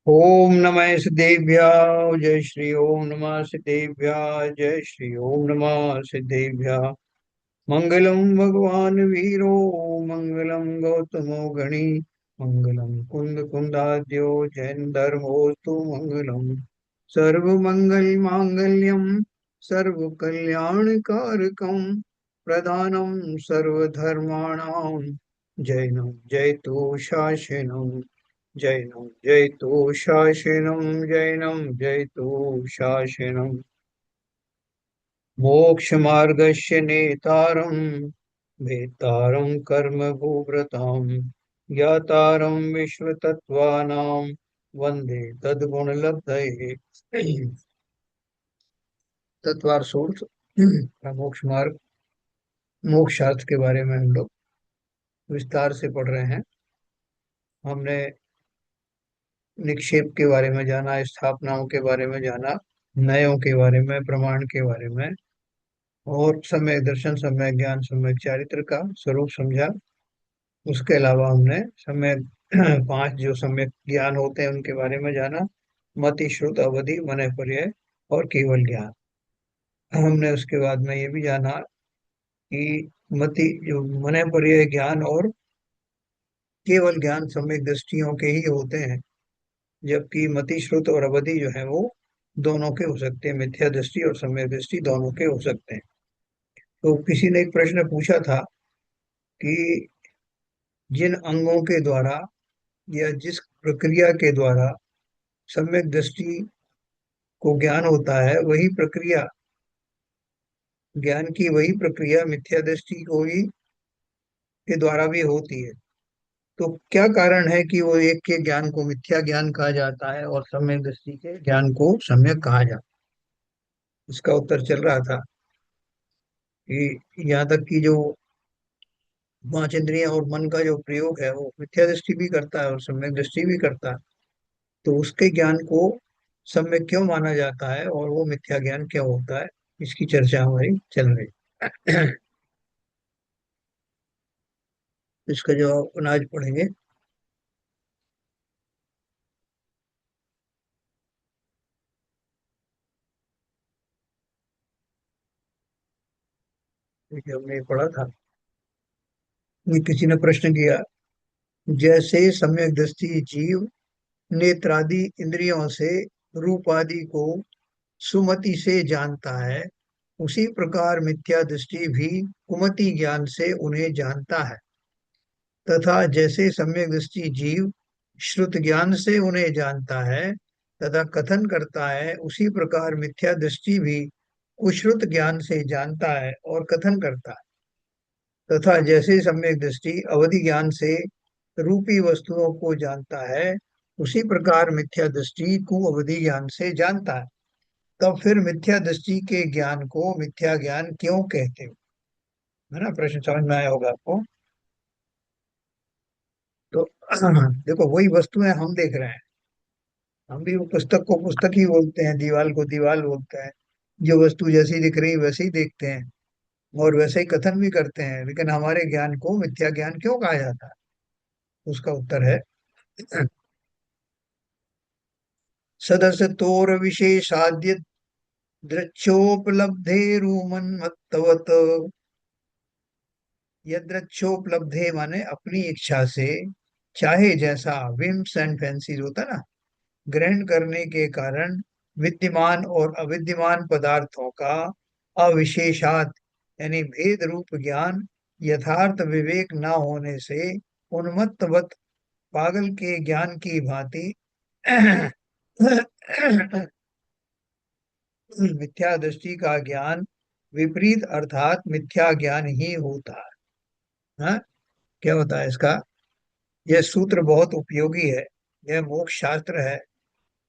ओम नमः सिद्धेभ्याय जय श्री ओम नमः सिद्धेभ्याय जय श्री ओम नमः सिद्धेभ्याय। मंगलम भगवान वीरो मंगलम गौतमो गणी मंगलम कुंद कुंदाद्यो जैन धर्मोस्तु मंगलम। सर्व मंगल मांगल्यम सर्व कल्याणकारकम प्रधानम सर्वधर्माणाम जैनम जयतु शासनम जैनम जयतु शासनम जैनम जयतु शासनम। मोक्षमार्गस्य नेतारं भेतारं कर्मभूभृतां ज्ञातारं विश्वतत्त्वानां वन्दे तद्गुणलब्धये। तत्वार सोर्स मोक्ष मार्ग मोक्षार्थ के बारे में हम लोग विस्तार से पढ़ रहे हैं। हमने निक्षेप के बारे में जाना, स्थापनाओं के बारे में जाना, नयों के बारे में, प्रमाण के बारे में, और सम्यक दर्शन, सम्यक ज्ञान, सम्यक चारित्र का स्वरूप समझा। उसके अलावा हमने सम्यक पांच जो सम्यक ज्ञान होते हैं उनके बारे में जाना। मति, श्रुत, अवधि, मनय, पर्याय और केवल ज्ञान। हमने उसके बाद में ये भी जाना कि मति जो मनय, पर्याय, ज्ञान और केवल ज्ञान सम्यक दृष्टियों के ही होते हैं, जबकि मति, श्रुत और अवधि जो है वो दोनों के हो सकते हैं, मिथ्या दृष्टि और सम्यक दृष्टि दोनों के हो सकते हैं। तो किसी ने एक प्रश्न पूछा था कि जिन अंगों के द्वारा या जिस प्रक्रिया के द्वारा सम्यक दृष्टि को ज्ञान होता है, वही प्रक्रिया ज्ञान की वही प्रक्रिया मिथ्या दृष्टि को ही के द्वारा भी होती है। तो क्या कारण है कि वो एक के ज्ञान को मिथ्या ज्ञान कहा जाता है और सम्यक दृष्टि के ज्ञान को सम्यक कहा जाता है? इसका उत्तर चल रहा था कि यहाँ तक कि जो पांच इंद्रियां और मन का जो प्रयोग है वो मिथ्या दृष्टि भी करता है और सम्यक दृष्टि भी करता है। तो उसके ज्ञान को सम्यक क्यों माना जाता है और वो मिथ्या ज्ञान क्यों होता है, इसकी चर्चा हमारी चल रही है। इसका जवाब अपन आज पढ़ेंगे। देखिए, हमने ये पढ़ा था कि किसी ने प्रश्न किया, जैसे सम्यक दृष्टि जीव नेत्रादि इंद्रियों से रूप आदि को सुमति से जानता है, उसी प्रकार मिथ्या दृष्टि भी कुमति ज्ञान से उन्हें जानता है। तथा जैसे सम्यक दृष्टि जीव श्रुत ज्ञान से उन्हें जानता है तथा कथन करता है, उसी प्रकार मिथ्या दृष्टि भी कुश्रुत ज्ञान से जानता है और कथन करता है। तथा जैसे सम्यक दृष्टि अवधि ज्ञान से रूपी वस्तुओं को जानता है, उसी प्रकार मिथ्या दृष्टि को अवधि ज्ञान से जानता है। तब फिर मिथ्या दृष्टि के ज्ञान को मिथ्या ज्ञान क्यों कहते हो? है ना, प्रश्न समझ में आया होगा आपको। तो देखो, वही वस्तुएं हम देख रहे हैं। हम भी वो पुस्तक को पुस्तक ही बोलते हैं, दीवाल को दीवाल बोलते हैं। जो वस्तु जैसी दिख रही वैसे ही देखते हैं और वैसे ही कथन भी करते हैं, लेकिन हमारे ज्ञान को मिथ्या ज्ञान क्यों कहा जाता है? उसका उत्तर है, सदस्य तोर विशेषाद्य दृक्षोपलब्धेरुमन्मत्तवत्। यदृक्षोपलब्धे माने अपनी इच्छा से, चाहे जैसा, विम्स एंड फैंसीज होता है ना, ग्रहण करने के कारण विद्यमान और अविद्यमान पदार्थों का अविशेषात यानी भेद रूप ज्ञान यथार्थ विवेक न होने से उन्मत्तवत पागल के ज्ञान की भांति मिथ्या दृष्टि का ज्ञान विपरीत अर्थात मिथ्या ज्ञान ही होता है। हाँ? क्या होता है इसका? यह सूत्र बहुत उपयोगी है। यह मोक्ष शास्त्र है।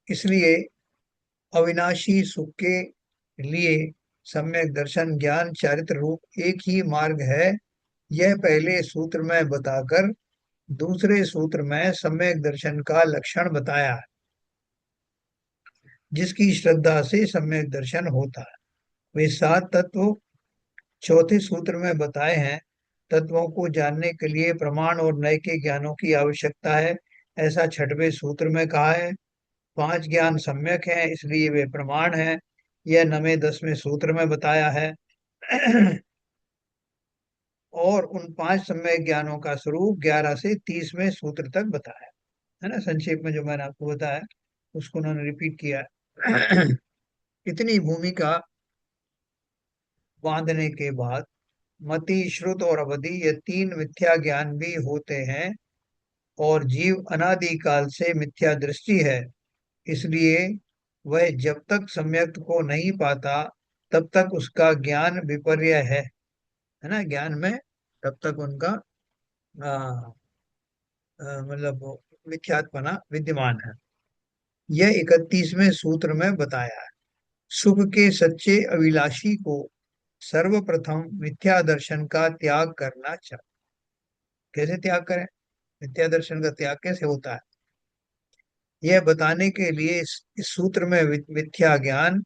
इसलिए अविनाशी सुख के लिए सम्यक दर्शन ज्ञान चारित्र रूप एक ही मार्ग है। यह पहले सूत्र में बताकर दूसरे सूत्र में सम्यक दर्शन का लक्षण बताया है, जिसकी श्रद्धा से सम्यक दर्शन होता है। वे सात तत्व चौथे सूत्र में बताए हैं। तत्वों को जानने के लिए प्रमाण और नए के ज्ञानों की आवश्यकता है, ऐसा छठवें सूत्र में कहा है। पांच ज्ञान सम्यक हैं, इसलिए वे प्रमाण हैं। यह 9वें 10वें सूत्र में बताया है। और उन पांच सम्यक ज्ञानों का स्वरूप 11 से 30वें सूत्र तक बताया है ना। संक्षेप में जो मैंने आपको बताया उसको उन्होंने रिपीट किया है। इतनी भूमिका बांधने के बाद मति, श्रुत और अवधि, ये तीन मिथ्या ज्ञान भी होते हैं। और जीव अनादि काल से मिथ्या दृष्टि है, इसलिए वह जब तक सम्यक को नहीं पाता तब तक उसका ज्ञान विपर्य है ना। ज्ञान में तब तक उनका मतलब मिथ्यात्मना विद्यमान है। यह 31वें सूत्र में बताया है। सुख के सच्चे अभिलाषी को सर्वप्रथम मिथ्या दर्शन का त्याग करना चाहिए। कैसे त्याग करें, मिथ्या दर्शन का त्याग कैसे होता है, यह बताने के लिए इस सूत्र में मिथ्या ज्ञान,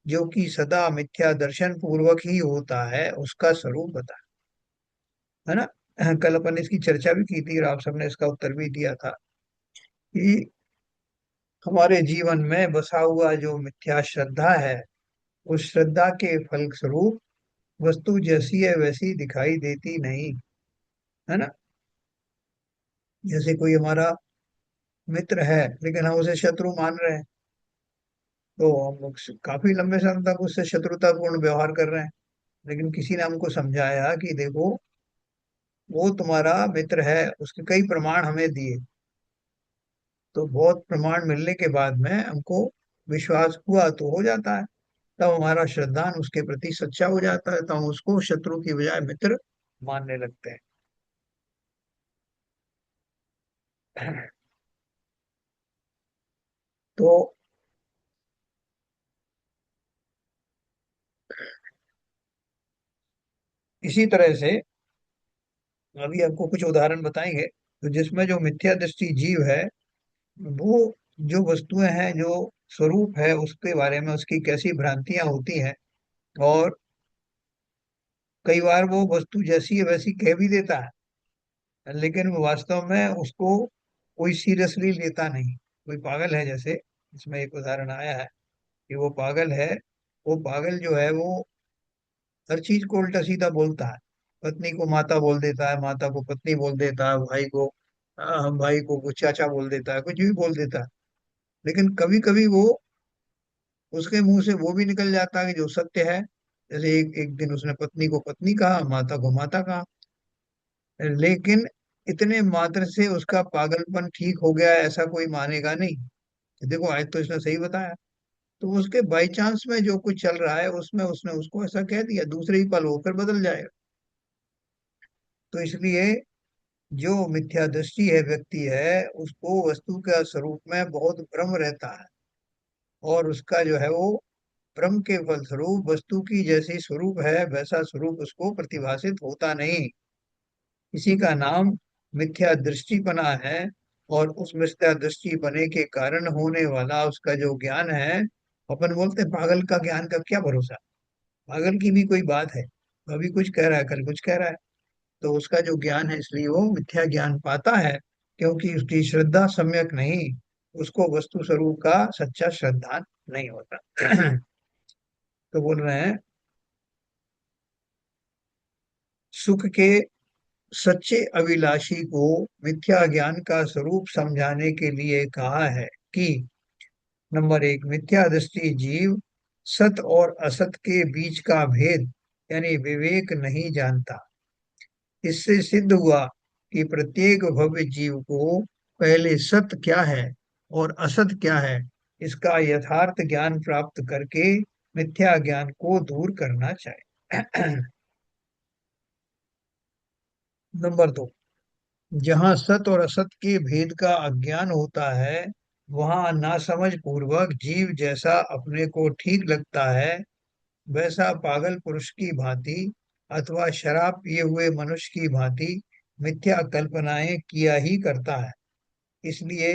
जो कि सदा मिथ्या दर्शन पूर्वक ही होता है, उसका स्वरूप बताया है ना। कल अपन इसकी चर्चा भी की थी और आप सबने इसका उत्तर भी दिया था कि हमारे जीवन में बसा हुआ जो मिथ्या श्रद्धा है, उस श्रद्धा के फल स्वरूप वस्तु जैसी है वैसी दिखाई देती नहीं, है ना। जैसे कोई हमारा मित्र है लेकिन हम उसे शत्रु मान रहे हैं, तो हम काफी लंबे समय तक उससे शत्रुतापूर्ण व्यवहार कर रहे हैं। लेकिन किसी ने हमको समझाया कि देखो, वो तुम्हारा मित्र है, उसके कई प्रमाण हमें दिए, तो बहुत प्रमाण मिलने के बाद में हमको विश्वास हुआ तो हो जाता है। तब हमारा श्रद्धान उसके प्रति सच्चा हो जाता है, तो हम उसको शत्रु की बजाय मित्र मानने लगते हैं। तो इसी तरह से अभी आपको कुछ उदाहरण बताएंगे, तो जिसमें जो मिथ्या दृष्टि जीव है, वो जो वस्तुएं हैं, जो स्वरूप है, उसके बारे में उसकी कैसी भ्रांतियां होती हैं। और कई बार वो वस्तु जैसी है वैसी कह भी देता है, लेकिन वो वास्तव में उसको कोई सीरियसली लेता नहीं। कोई पागल है, जैसे इसमें एक उदाहरण आया है कि वो पागल है, वो पागल जो है वो हर चीज को उल्टा सीधा बोलता है। पत्नी को माता बोल देता है, माता को पत्नी बोल देता है, भाई को चाचा बोल देता है, कुछ भी बोल देता है। लेकिन कभी कभी वो उसके मुंह से वो भी निकल जाता है कि जो सत्य है। जैसे एक एक दिन उसने पत्नी को पत्नी कहा, माता को माता कहा, लेकिन इतने मात्र से उसका पागलपन ठीक हो गया ऐसा कोई मानेगा नहीं कि देखो आज तो इसने सही बताया। तो उसके बाई चांस में जो कुछ चल रहा है उसमें उसने उसको ऐसा कह दिया, दूसरे ही पल वो फिर बदल जाएगा। तो इसलिए जो मिथ्या दृष्टि है व्यक्ति है, उसको वस्तु के स्वरूप में बहुत भ्रम रहता है। और उसका जो है वो भ्रम के फलस्वरूप वस्तु की जैसी स्वरूप है वैसा स्वरूप उसको प्रतिभासित होता नहीं। इसी का नाम मिथ्या दृष्टिपना है। और उस मिथ्या दृष्टिपने के कारण होने वाला उसका जो ज्ञान है, अपन बोलते हैं पागल का ज्ञान का क्या भरोसा। पागल की भी कोई बात है, अभी कुछ कह रहा है कल कुछ कह रहा है। तो उसका जो ज्ञान है, इसलिए वो मिथ्या ज्ञान पाता है, क्योंकि उसकी श्रद्धा सम्यक नहीं, उसको वस्तु स्वरूप का सच्चा श्रद्धा नहीं होता। तो बोल रहे हैं, सुख के सच्चे अभिलाषी को मिथ्या ज्ञान का स्वरूप समझाने के लिए कहा है कि नंबर 1, मिथ्या दृष्टि जीव सत और असत के बीच का भेद यानी विवेक नहीं जानता। इससे सिद्ध हुआ कि प्रत्येक भव्य जीव को पहले सत्य क्या है और असत क्या है, इसका यथार्थ ज्ञान प्राप्त करके मिथ्या ज्ञान को दूर करना चाहिए। नंबर 2, जहाँ सत और असत के भेद का अज्ञान होता है, वहाँ नासमझ पूर्वक जीव जैसा अपने को ठीक लगता है वैसा पागल पुरुष की भांति अथवा शराब पिए हुए मनुष्य की भांति मिथ्या कल्पनाएं किया ही करता है। इसलिए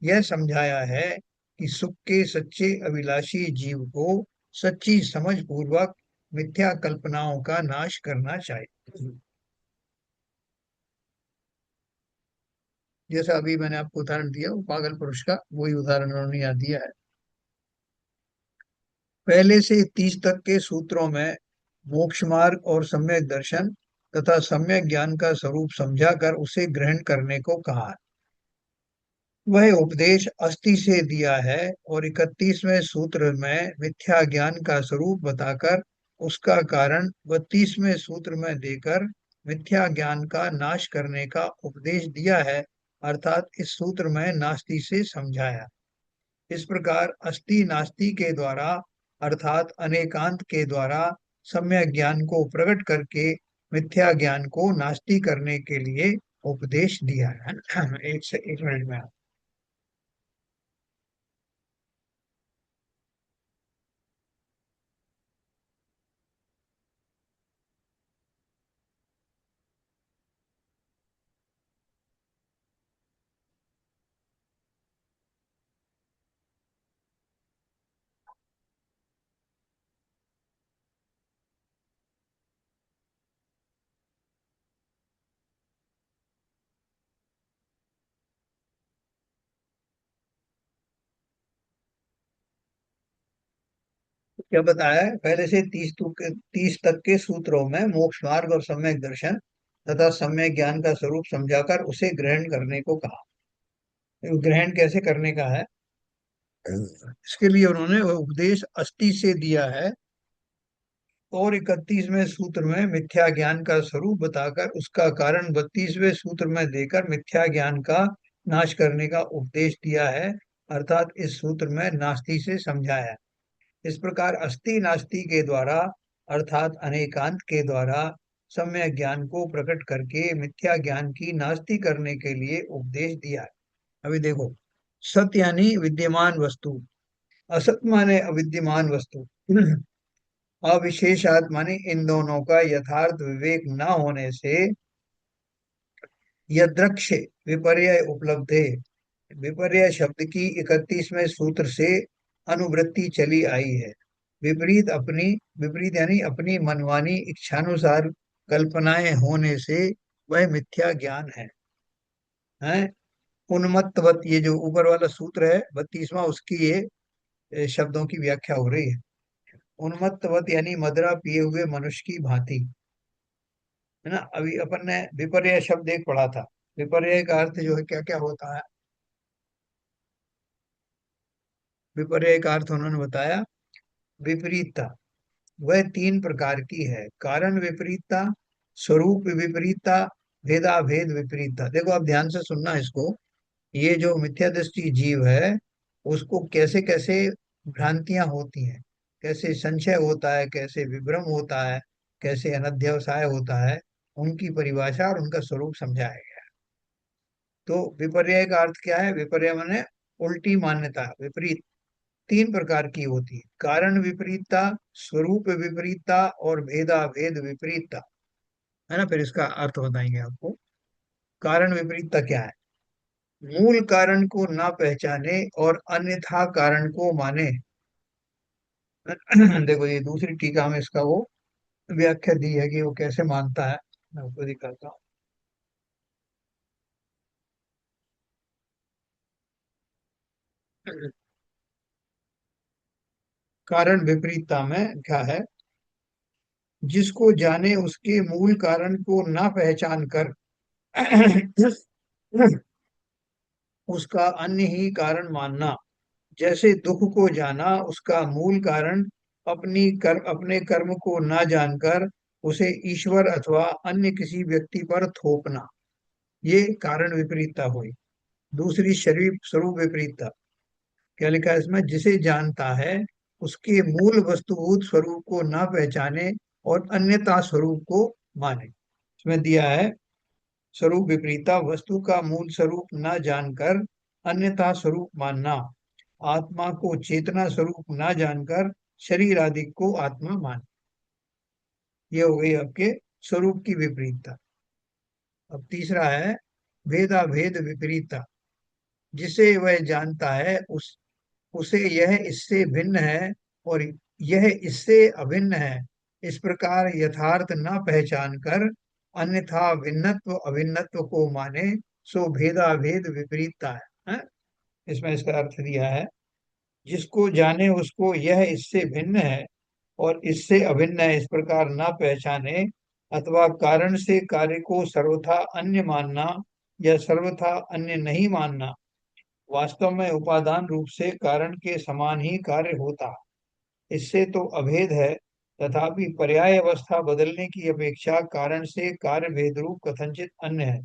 यह समझाया है कि सुख के सच्चे अभिलाषी जीव को सच्ची समझ पूर्वक मिथ्या कल्पनाओं का नाश करना चाहिए। जैसा अभी मैंने आपको उदाहरण दिया, वो पागल पुरुष का वही उदाहरण उन्होंने यहाँ दिया है। पहले से 30 तक के सूत्रों में मोक्ष मार्ग और सम्यक दर्शन तथा सम्यक ज्ञान का स्वरूप समझाकर उसे ग्रहण करने को कहा है। वह उपदेश अस्थि से दिया है और 31वें सूत्र में मिथ्या ज्ञान का स्वरूप बताकर उसका कारण 32वें सूत्र में देकर मिथ्या ज्ञान का नाश करने का उपदेश दिया है, अर्थात इस सूत्र में नास्ति से समझाया। इस प्रकार अस्ति नास्ति के द्वारा अर्थात अनेकांत के द्वारा सम्यक ज्ञान को प्रकट करके मिथ्या ज्ञान को नास्ति करने के लिए उपदेश दिया है। एक से एक मिनट में। क्या बताया है? पहले से 30 तक के सूत्रों में मोक्ष मार्ग और सम्यक दर्शन तथा सम्यक ज्ञान का स्वरूप समझाकर उसे ग्रहण करने को कहा। तो ग्रहण कैसे करने का है, इसके लिए उन्होंने वह उपदेश अस्थि से दिया है और 31वें सूत्र में मिथ्या ज्ञान का स्वरूप बताकर उसका कारण 32वें सूत्र में देकर मिथ्या ज्ञान का नाश करने का उपदेश दिया है, अर्थात इस सूत्र में नास्ति से समझाया। इस प्रकार अस्ति नास्ति के द्वारा अर्थात अनेकांत के द्वारा सम्यक ज्ञान को प्रकट करके मिथ्या ज्ञान की नास्ति करने के लिए उपदेश दिया है। अभी देखो, सत्य यानी विद्यमान वस्तु, असत माने अविद्यमान वस्तु, अविशेषात माने इन दोनों का यथार्थ विवेक न होने से यदृक्ष विपर्य उपलब्ध है। विपर्य शब्द की 31वें सूत्र से अनुवृत्ति चली आई है। विपरीत अपनी, विपरीत यानी अपनी मनमानी इच्छानुसार कल्पनाएं होने से वह मिथ्या ज्ञान है। उन्मत्तवत, ये जो ऊपर वाला सूत्र है 32वां, उसकी ये शब्दों की व्याख्या हो रही है। उन्मत्तवत यानी मदिरा पिए हुए मनुष्य की भांति, है ना। अभी अपन ने विपर्य शब्द एक पढ़ा था। विपर्य का अर्थ जो है क्या क्या होता है, विपर्य का अर्थ उन्होंने बताया। विपरीतता वह 3 प्रकार की है, कारण विपरीतता, स्वरूप विपरीतता, भेदाभेद विपरीतता। देखो आप ध्यान से सुनना इसको। ये जो मिथ्या दृष्टि जीव है, उसको कैसे कैसे भ्रांतियां होती हैं, कैसे संशय होता है, कैसे विभ्रम होता है, कैसे अनध्यवसाय होता है, उनकी परिभाषा और उनका स्वरूप समझाया गया। तो विपर्य का अर्थ क्या है? विपर्य माने उल्टी मान्यता, विपरीत। 3 प्रकार की होती है, कारण विपरीतता, स्वरूप विपरीतता और भेदा भेद विपरीतता, है ना। फिर इसका अर्थ बताएंगे आपको। कारण विपरीतता क्या है? मूल कारण को ना पहचाने और अन्यथा कारण को माने। देखो ये दूसरी टीका में इसका वो व्याख्या दी है कि वो कैसे मानता है। मैं आपको दिखाता हूँ। कारण विपरीतता में क्या है? जिसको जाने उसके मूल कारण को ना पहचान कर उसका अन्य ही कारण मानना। जैसे दुख को जाना, उसका मूल कारण अपने कर्म को ना जानकर उसे ईश्वर अथवा अन्य किसी व्यक्ति पर थोपना, ये कारण विपरीतता हुई। दूसरी शरीर स्वरूप विपरीतता, क्या लिखा है इसमें? जिसे जानता है उसके मूल वस्तुभूत स्वरूप को ना पहचाने और अन्यथा स्वरूप को माने। इसमें दिया है स्वरूप विपरीता, वस्तु का मूल स्वरूप न जानकर अन्यथा स्वरूप मानना, आत्मा को चेतना स्वरूप न जानकर शरीर आदि को आत्मा मान। ये हो गई आपके स्वरूप की विपरीतता। अब तीसरा है भेदा भेद विपरीतता। जिसे वह जानता है उसे यह इससे भिन्न है और यह इससे अभिन्न है, इस प्रकार यथार्थ न पहचान कर अन्यथा भिन्नत्व अभिन्नत्व को माने सो भेदाभेद विपरीतता है? इसमें इसका अर्थ दिया है, जिसको जाने उसको यह इससे भिन्न है और इससे अभिन्न है इस प्रकार ना पहचाने, अथवा कारण से कार्य को सर्वथा अन्य मानना या सर्वथा अन्य नहीं मानना, वास्तव में उपादान रूप से कारण के समान ही कार्य होता, इससे तो अभेद है। तथापि पर्याय अवस्था बदलने की अपेक्षा कारण से कार्य भेद रूप कथनचित अन्य है।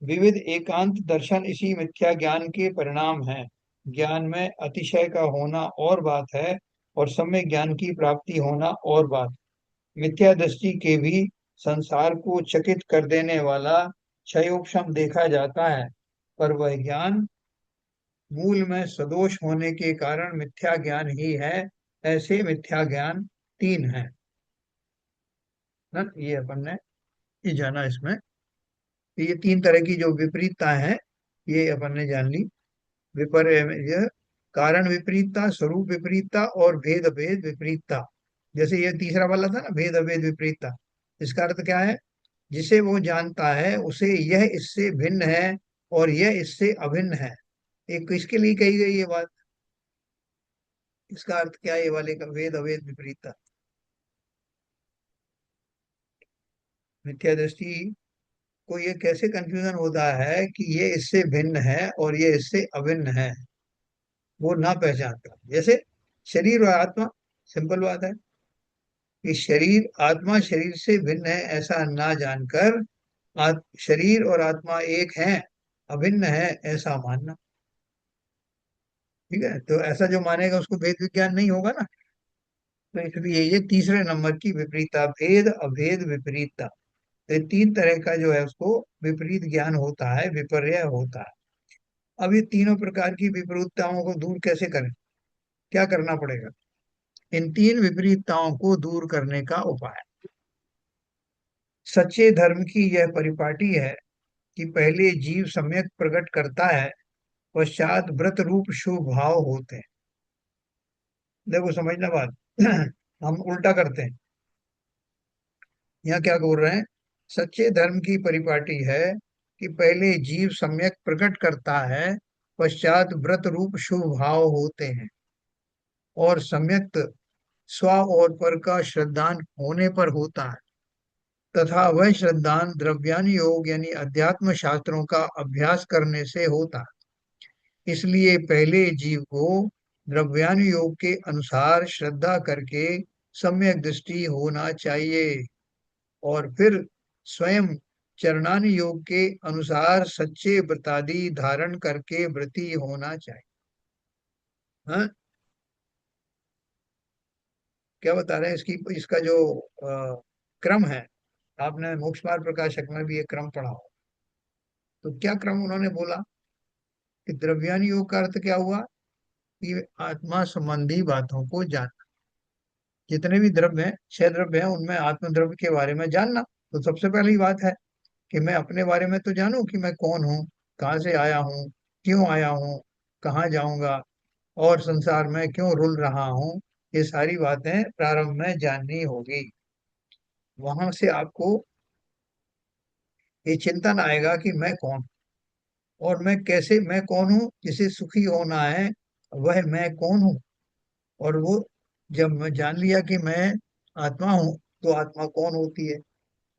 विविध एकांत दर्शन इसी मिथ्या ज्ञान के परिणाम है। ज्ञान में अतिशय का होना और बात है, और सम्यक ज्ञान की प्राप्ति होना और बात। मिथ्या दृष्टि के भी संसार को चकित कर देने वाला क्षयोक्षम देखा जाता है, पर वह ज्ञान मूल में सदोष होने के कारण मिथ्या ज्ञान ही है। ऐसे मिथ्या ज्ञान तीन हैं ना, ये अपन ने ये जाना इसमें। तो ये तीन तरह की जो विपरीतता है, ये अपन ने जान ली। विपर्य यह कारण विपरीतता, स्वरूप विपरीतता और भेद अभेद विपरीतता। जैसे ये तीसरा वाला था ना, भेद अभेद विपरीतता, इसका अर्थ क्या है? जिसे वो जानता है उसे यह इससे भिन्न है और यह इससे अभिन्न है। एक किसके लिए कही गई ये बात? इसका अर्थ क्या है ये वाले का, भेद अभेद विपरीतता? मिथ्या दृष्टि को ये कैसे कंफ्यूजन होता है कि ये इससे भिन्न है और ये इससे अभिन्न है, वो ना पहचानता। जैसे शरीर और आत्मा, सिंपल बात है कि शरीर आत्मा शरीर से भिन्न है ऐसा ना जानकर शरीर और आत्मा एक हैं, अभिन्न है ऐसा मानना। ठीक है, तो ऐसा जो मानेगा उसको भेद विज्ञान नहीं होगा ना। तो इसलिए ये तीसरे नंबर की विपरीतता, भेद अभेद विपरीतता। तो ये तीन तरह का जो है उसको विपरीत ज्ञान होता है, विपर्य होता है। अब ये तीनों प्रकार की विपरीतताओं को दूर कैसे करें, क्या करना पड़ेगा? इन तीन विपरीतताओं को दूर करने का उपाय, सच्चे धर्म की यह परिपाटी है कि पहले जीव सम्यक प्रकट करता है, पश्चात व्रत रूप शुभ भाव होते हैं। देखो समझना बात हम उल्टा करते हैं। यहाँ क्या बोल रहे हैं? सच्चे धर्म की परिपाटी है कि पहले जीव सम्यक प्रकट करता है, पश्चात व्रत रूप शुभ भाव होते हैं, और सम्यक स्व और पर का श्रद्धान होने पर होता है, तथा वह श्रद्धान द्रव्यान योग यानी अध्यात्म शास्त्रों का अभ्यास करने से होता है। इसलिए पहले जीव को द्रव्यान योग के अनुसार श्रद्धा करके सम्यक दृष्टि होना चाहिए, और फिर स्वयं चरणान योग के अनुसार सच्चे व्रतादि धारण करके व्रती होना चाहिए। हाँ, क्या बता रहे हैं इसकी, इसका जो क्रम है, आपने मोक्ष मार्ग प्रकाशक में भी ये क्रम पढ़ा हो। तो क्या क्रम उन्होंने बोला कि द्रव्यान योग का अर्थ क्या हुआ कि आत्मा संबंधी बातों को जानना। जितने भी द्रव्य हैं, छह द्रव्य हैं, उनमें आत्म द्रव्य के बारे में जानना। तो सबसे पहली बात है कि मैं अपने बारे में तो जानूं कि मैं कौन हूँ, कहाँ से आया हूँ, क्यों आया हूँ, कहाँ जाऊंगा, और संसार में क्यों रुल रहा हूँ। ये सारी बातें प्रारंभ में जाननी होगी। वहां से आपको ये चिंतन आएगा कि मैं कौन, और मैं कैसे, मैं कौन हूँ जिसे सुखी होना है, वह मैं कौन हूँ। और वो जब मैं जान लिया कि मैं आत्मा हूँ, तो आत्मा कौन होती है,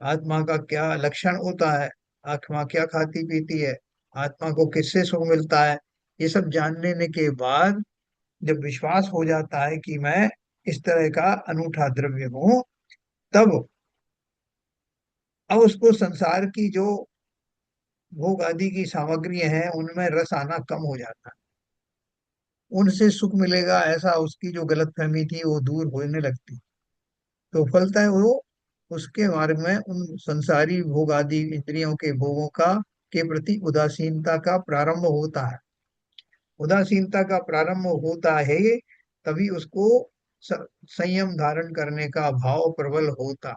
आत्मा का क्या लक्षण होता है, आत्मा क्या खाती पीती है, आत्मा को किससे सुख मिलता है, ये सब जान लेने के बाद जब विश्वास हो जाता है कि मैं इस तरह का अनूठा द्रव्य हूँ, तब अब उसको संसार की जो भोग आदि की सामग्री हैं उनमें रस आना कम हो जाता है, उनसे सुख मिलेगा ऐसा उसकी जो गलतफहमी थी वो दूर होने लगती। तो फलता है वो उसके मार्ग में उन संसारी भोग आदि इंद्रियों के भोगों का के प्रति उदासीनता का प्रारंभ होता है। उदासीनता का प्रारंभ होता है, तभी उसको स- संयम धारण करने का भाव प्रबल होता।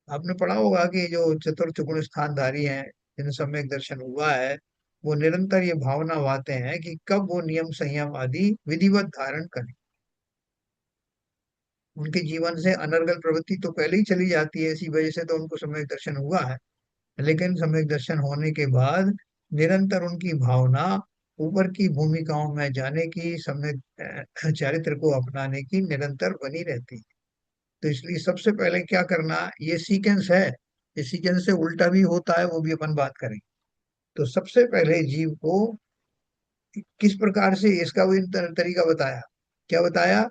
आपने पढ़ा होगा कि जो चतुर्थ गुण स्थानधारी हैं, जिन सम्यक दर्शन हुआ है, वो निरंतर ये भावना वाते हैं कि कब वो नियम संयम आदि विधिवत धारण करें। उनके जीवन से अनर्गल प्रवृत्ति तो पहले ही चली जाती है, इसी वजह से तो उनको सम्यक दर्शन हुआ है। लेकिन सम्यक दर्शन होने के बाद निरंतर उनकी भावना ऊपर की भूमिकाओं में जाने की, सम्यक चारित्र को अपनाने की निरंतर बनी रहती है। तो इसलिए सबसे पहले क्या करना, ये सीक्वेंस है, इस सीक्वेंस से उल्टा भी होता है, वो भी अपन बात करेंगे। तो सबसे पहले जीव को किस प्रकार से, इसका भी तरीका बताया। क्या बताया?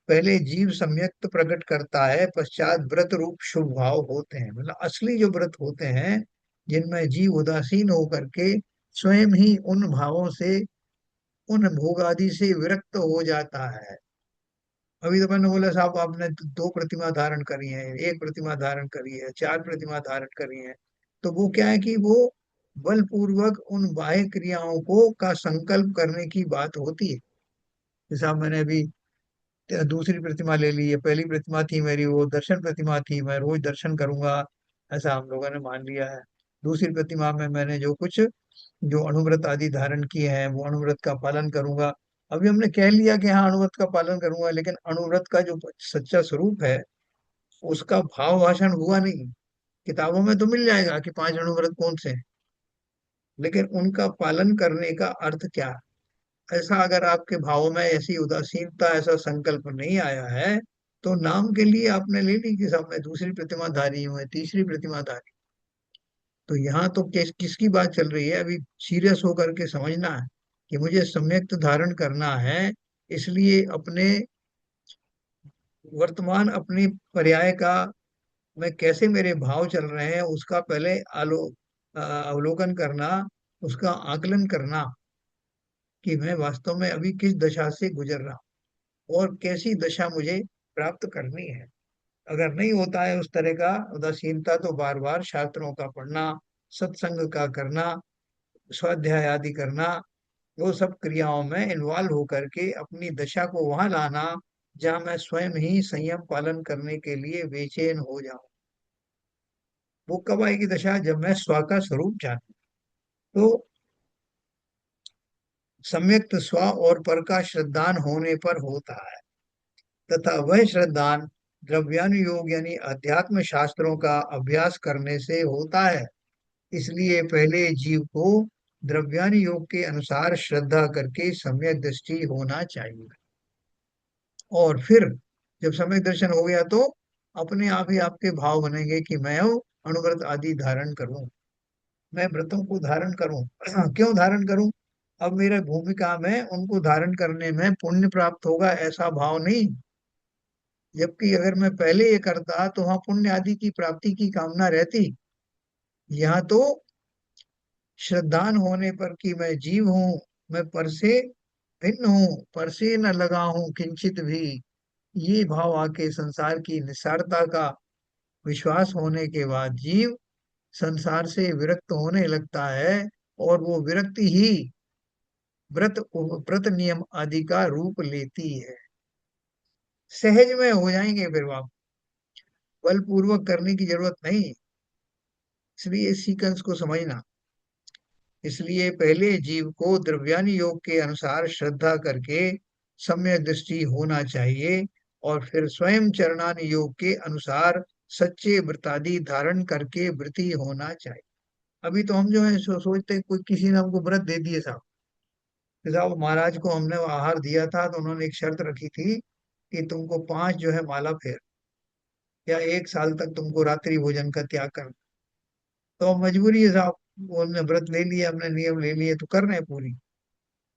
पहले जीव सम्यक्त प्रकट करता है, पश्चात व्रत रूप शुभ भाव होते हैं। मतलब असली जो व्रत होते हैं, जिनमें जीव उदासीन होकर के स्वयं ही उन भावों से, उन भोग आदि से विरक्त हो जाता है। अभी तो मैंने बोला साहब, आपने दो प्रतिमा धारण करी है, एक प्रतिमा धारण करी है, चार प्रतिमा धारण करी है, तो वो क्या है कि वो बलपूर्वक उन बाह्य क्रियाओं को का संकल्प करने की बात होती है। जैसे अब मैंने अभी दूसरी प्रतिमा ले ली है, पहली प्रतिमा थी मेरी वो दर्शन प्रतिमा थी, मैं रोज दर्शन करूंगा, ऐसा हम लोगों ने मान लिया है। दूसरी प्रतिमा में मैंने जो कुछ जो अणुव्रत आदि धारण किए हैं, वो अणुव्रत का पालन करूंगा। अभी हमने कह लिया कि हाँ अणुव्रत का पालन करूंगा, लेकिन अणुव्रत का जो सच्चा स्वरूप है, उसका भाव भाषण हुआ नहीं। किताबों में तो मिल जाएगा कि 5 अणुव्रत कौन से हैं, लेकिन उनका पालन करने का अर्थ क्या है? ऐसा अगर आपके भाव में ऐसी उदासीनता, ऐसा संकल्प नहीं आया है, तो नाम के लिए आपने ले ली कि साहब मैं दूसरी प्रतिमा धारी हूँ, मैं तीसरी प्रतिमा धारी। तो यहाँ तो किसकी बात चल रही है? अभी सीरियस होकर के समझना है कि मुझे सम्यक धारण करना है। इसलिए अपने वर्तमान, अपने पर्याय का, मैं कैसे मेरे भाव चल रहे हैं उसका पहले अवलोकन करना, उसका आकलन करना कि मैं वास्तव में अभी किस दशा से गुजर रहा हूँ और कैसी दशा मुझे प्राप्त करनी है। अगर नहीं होता है उस तरह का उदासीनता, तो बार बार शास्त्रों का पढ़ना, सत्संग का करना, स्वाध्याय आदि करना, वो सब क्रियाओं में इन्वॉल्व होकर के अपनी दशा को वहां लाना जहां मैं स्वयं ही संयम पालन करने के लिए बेचैन हो जाऊं। वो कब आएगी दशा? जब मैं स्व का स्वरूप जानूं। तो सम्यक्त स्व और पर का श्रद्धान होने पर होता है, तथा वह श्रद्धान द्रव्यानुयोग यानी अध्यात्म शास्त्रों का अभ्यास करने से होता है। इसलिए पहले जीव को द्रव्यानुयोग के अनुसार श्रद्धा करके सम्यक दृष्टि होना चाहिए, और फिर जब सम्यक दर्शन हो गया तो अपने आप ही आपके भाव बनेंगे कि मैं अणुव्रत आदि धारण करूं, मैं व्रतों को धारण करूं। क्यों धारण करूं? अब मेरे भूमिका में उनको धारण करने में पुण्य प्राप्त होगा, ऐसा भाव नहीं। जबकि अगर मैं पहले ये करता तो वहां पुण्य आदि की प्राप्ति की कामना रहती। यहाँ तो श्रद्धान होने पर कि मैं जीव हूँ, मैं पर से भिन्न हूँ, पर से न लगा हूँ किंचित भी, ये भाव आके संसार की निस्सारता का विश्वास होने के बाद जीव संसार से विरक्त होने लगता है। और वो विरक्ति ही व्रत व्रत नियम आदि का रूप लेती है। सहज में हो जाएंगे फिर आप, बलपूर्वक करने की जरूरत नहीं। इसलिए इस सीक्वेंस को समझना। इसलिए पहले जीव को द्रव्यानि योग के अनुसार श्रद्धा करके सम्यक दृष्टि होना चाहिए, और फिर स्वयं चरणानि योग के अनुसार सच्चे व्रतादि धारण करके व्रती होना चाहिए। अभी तो हम जो है सोचते हैं कोई किसी ने हमको व्रत दे दिए साहब, कि साहब महाराज को हमने वो आहार दिया था तो उन्होंने एक शर्त रखी थी कि तुमको 5 जो है माला फेर, या 1 साल तक तुमको रात्रि भोजन का त्याग करना। तो अब मजबूरी है साहब, उन्होंने व्रत ले लिया, हमने नियम ले लिए तो कर रहे हैं पूरी।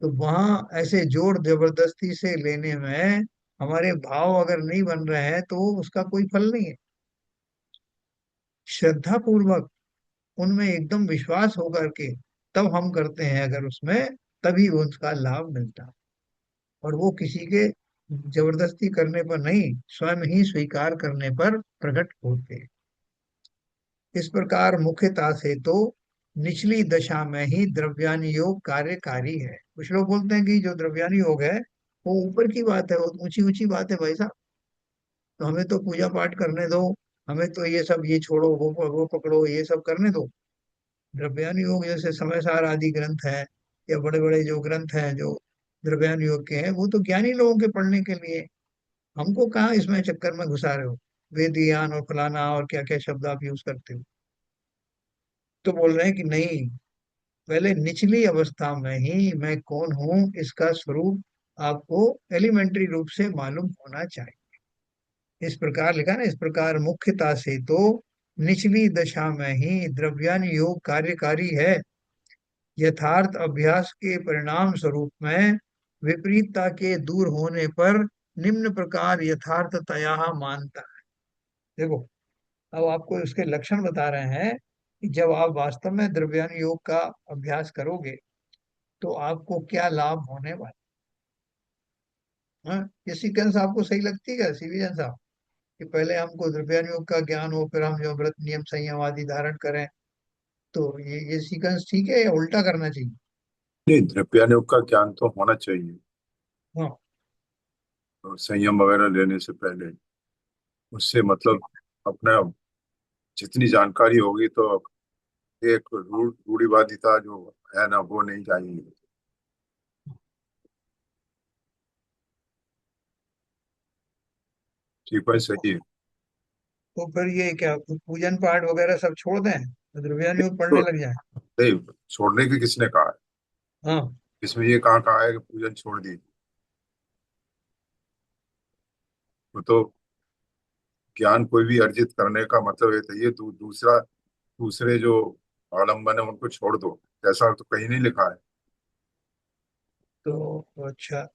तो वहां ऐसे जोर जबरदस्ती से लेने में हमारे भाव अगर नहीं बन रहे हैं तो उसका कोई फल नहीं है। श्रद्धा पूर्वक उनमें एकदम विश्वास होकर के तब हम करते हैं, अगर उसमें, तभी उसका लाभ मिलता है। और वो किसी के जबरदस्ती करने पर नहीं, स्वयं ही स्वीकार करने पर प्रकट होते हैं। इस प्रकार मुख्यतः से तो निचली दशा में ही द्रव्यानि योग कार्यकारी है। कुछ लोग बोलते हैं कि जो द्रव्यानि योग है वो ऊपर की बात है, वो ऊंची ऊंची बात है भाई साहब, तो हमें तो पूजा पाठ करने दो, हमें तो ये सब ये छोड़ो, वो पकड़ो, ये सब करने दो। द्रव्यानि योग जैसे समय सार आदि ग्रंथ है, या बड़े बड़े जो ग्रंथ हैं जो द्रव्यानि योग के हैं, वो तो ज्ञानी लोगों के पढ़ने के लिए। हमको कहाँ इसमें चक्कर में घुसा रहे हो। वेदियान और फलाना और क्या क्या शब्द आप यूज करते हो। तो बोल रहे हैं कि नहीं, पहले निचली अवस्था में ही मैं कौन हूँ इसका स्वरूप आपको एलिमेंट्री रूप से मालूम होना चाहिए। इस प्रकार लिखा ना, इस प्रकार मुख्यता से तो निचली दशा में ही द्रव्यान योग कार्यकारी है, यथार्थ अभ्यास के परिणाम स्वरूप में विपरीतता के दूर होने पर निम्न प्रकार यथार्थतया मानता है। देखो, अब आपको इसके लक्षण बता रहे हैं कि जब आप वास्तव में द्रव्यान योग का अभ्यास करोगे तो आपको क्या लाभ होने वाला है। ये सीक्वेंस आपको सही लगती है क्या सीवीजन साहब, कि पहले हमको द्रव्यान योग का ज्ञान हो, फिर हम जो व्रत नियम संयम आदि धारण करें। तो ये सीक्वेंस ठीक है या उल्टा करना चाहिए। नहीं, द्रव्यानुग का ज्ञान तो होना चाहिए, हाँ। और संयम वगैरह लेने से पहले उससे मतलब अपना जितनी जानकारी होगी तो एक रूढ़िवादिता जो है ना वो नहीं जाएगी। ठीक है, सही है। तो फिर ये क्या पूजन पाठ वगैरह सब छोड़ दें तो द्रव्यान योग तो पढ़ने लग जाए। नहीं, छोड़ने की किसने कहा है? हाँ। इसमें ये कहाँ कहा है कि पूजन छोड़ दी? वो तो ज्ञान कोई भी अर्जित करने का मतलब है तो ये दूसरे जो आलम्बन है उनको छोड़ दो, ऐसा तो कहीं नहीं लिखा है। तो अच्छा,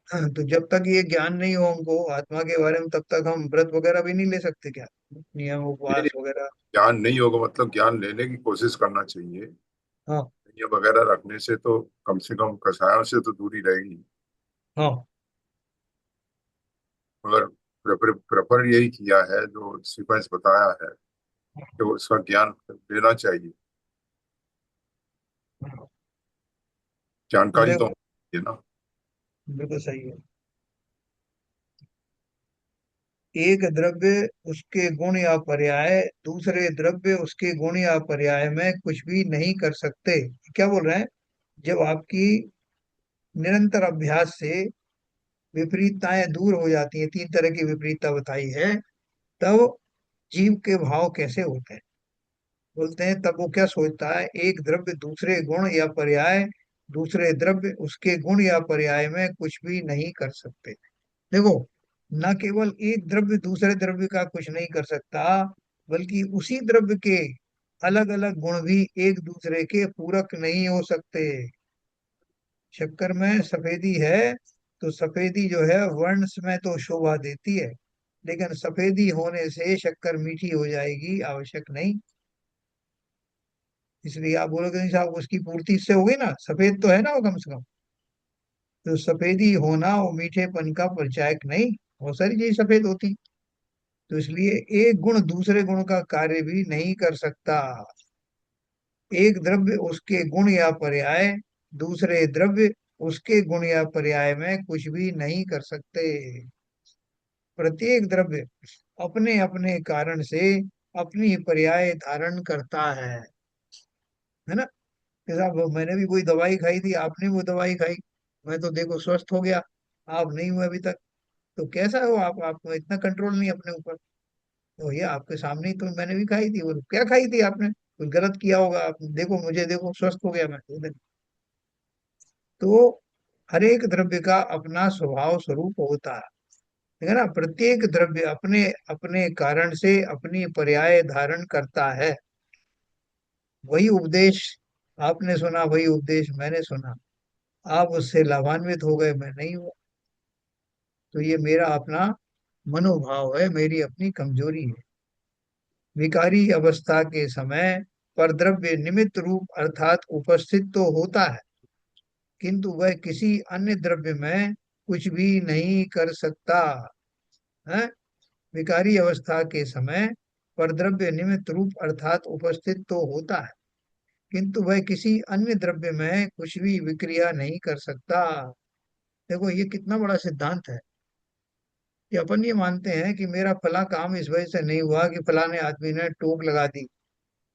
हाँ, तो जब तक ये ज्ञान नहीं हो हमको आत्मा के बारे में, तब तक हम व्रत वगैरह भी नहीं ले सकते क्या, नियम नहीं नहीं, उपवास वगैरह। ज्ञान नहीं होगा मतलब ज्ञान लेने की कोशिश करना चाहिए। हाँ। ये वगैरह रखने से तो कम से कम कषायों से तो दूरी रहेगी। हाँ। मगर प्रेफर यही किया है जो सीक्वेंस बताया है कि उसका ज्ञान लेना चाहिए। जानकारी तो देखो, होनी चाहिए ना। बिल्कुल सही है। एक द्रव्य उसके गुण या पर्याय दूसरे द्रव्य उसके गुण या पर्याय में कुछ भी नहीं कर सकते। क्या बोल रहे हैं, जब आपकी निरंतर अभ्यास से विपरीतताएं दूर हो जाती हैं, तीन तरह की विपरीतता बताई है, तब जीव के भाव कैसे होते हैं। बोलते हैं तब वो क्या सोचता है, एक द्रव्य दूसरे गुण या पर्याय दूसरे द्रव्य उसके गुण या पर्याय में कुछ भी नहीं कर सकते। देखो, न केवल एक द्रव्य दूसरे द्रव्य का कुछ नहीं कर सकता, बल्कि उसी द्रव्य के अलग अलग गुण भी एक दूसरे के पूरक नहीं हो सकते। शक्कर में सफेदी है तो सफेदी जो है वर्ण में तो शोभा देती है, लेकिन सफेदी होने से शक्कर मीठी हो जाएगी आवश्यक नहीं। इसलिए आप बोलोगे नहीं साहब उसकी पूर्ति इससे हो गई ना, सफेद तो है ना वो कम से कम। तो सफेदी होना वो मीठेपन का परिचायक नहीं, बहुत सारी चीज सफेद होती। तो इसलिए एक गुण दूसरे गुण का कार्य भी नहीं कर सकता। एक द्रव्य उसके गुण या पर्याय दूसरे द्रव्य उसके गुण या पर्याय में कुछ भी नहीं कर सकते। प्रत्येक द्रव्य अपने अपने कारण से अपनी पर्याय धारण करता है ना। जैसे अब मैंने भी कोई दवाई खाई थी, आपने वो दवाई खाई, मैं तो देखो स्वस्थ हो गया, आप नहीं हुए अभी तक। तो कैसा हो आपको इतना कंट्रोल नहीं अपने ऊपर। तो ये आपके सामने ही तो मैंने भी खाई थी, वो क्या खाई थी आपने, कुछ गलत किया होगा, आप देखो मुझे देखो स्वस्थ हो गया मैं 2 दिन। तो हर एक द्रव्य का अपना स्वभाव स्वरूप होता है, ठीक है ना। प्रत्येक द्रव्य अपने अपने कारण से अपनी पर्याय धारण करता है। वही उपदेश आपने सुना, वही उपदेश मैंने सुना, आप उससे लाभान्वित हो गए, मैं नहीं हुआ। तो ये मेरा अपना मनोभाव है, मेरी अपनी कमजोरी है। विकारी अवस्था के समय पर द्रव्य निमित्त रूप अर्थात उपस्थित तो होता है, किंतु वह किसी अन्य द्रव्य में कुछ भी नहीं कर सकता है। विकारी अवस्था के समय पर द्रव्य निमित्त रूप अर्थात उपस्थित तो होता है, किंतु वह किसी अन्य द्रव्य में कुछ भी विक्रिया नहीं कर सकता। देखो ये कितना बड़ा सिद्धांत है कि अपन ये मानते हैं कि मेरा फला काम इस वजह से नहीं हुआ कि फलाने आदमी ने टोक लगा दी,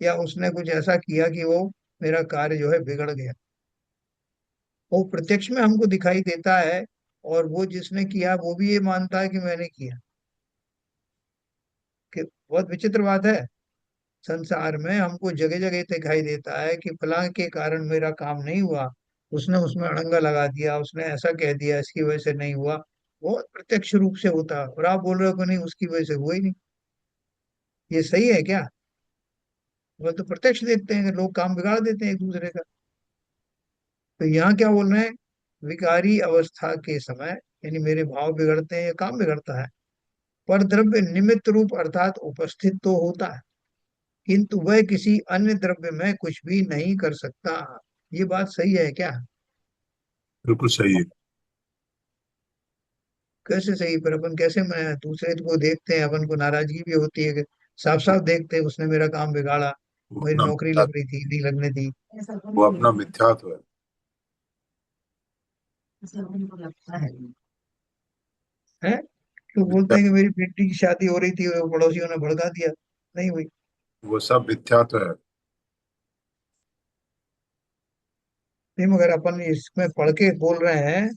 या उसने कुछ ऐसा किया कि वो मेरा कार्य जो है बिगड़ गया। वो प्रत्यक्ष में हमको दिखाई देता है और वो जिसने किया वो भी ये मानता है कि मैंने किया। कि बहुत विचित्र बात है। संसार में हमको जगह जगह दिखाई देता है कि फलां के कारण मेरा काम नहीं हुआ, उसने उसमें अड़ंगा लगा दिया, उसने ऐसा कह दिया, इसकी वजह से नहीं हुआ। वो प्रत्यक्ष रूप से होता है, और आप बोल रहे हो कि नहीं उसकी वजह से हुआ ही नहीं। ये सही है क्या? वो तो प्रत्यक्ष देखते हैं कि लोग काम बिगाड़ देते हैं एक दूसरे का। तो यहाँ क्या बोल रहे हैं? विकारी अवस्था के समय, यानी मेरे भाव बिगड़ते हैं या काम बिगड़ता है, पर द्रव्य निमित्त रूप अर्थात उपस्थित तो होता है, किंतु वह किसी अन्य द्रव्य में कुछ भी नहीं कर सकता। ये बात सही है क्या? बिल्कुल सही है। कैसे सही? पर अपन कैसे, मैं दूसरे को देखते हैं, अपन को नाराजगी भी होती है कि साफ साफ देखते हैं उसने मेरा काम बिगाड़ा, वो मेरी अपना नौकरी मिथ्या लग रही थी नहीं लगने दी। वो अपना मिथ्यात्व है। है। तो बोलते मिथ्या हैं कि मेरी बेटी की शादी हो रही थी, वो पड़ोसियों ने भड़का दिया, नहीं हुई। वो सब मिथ्यात्व है। नहीं, मगर अपन इसमें पढ़ के बोल रहे हैं,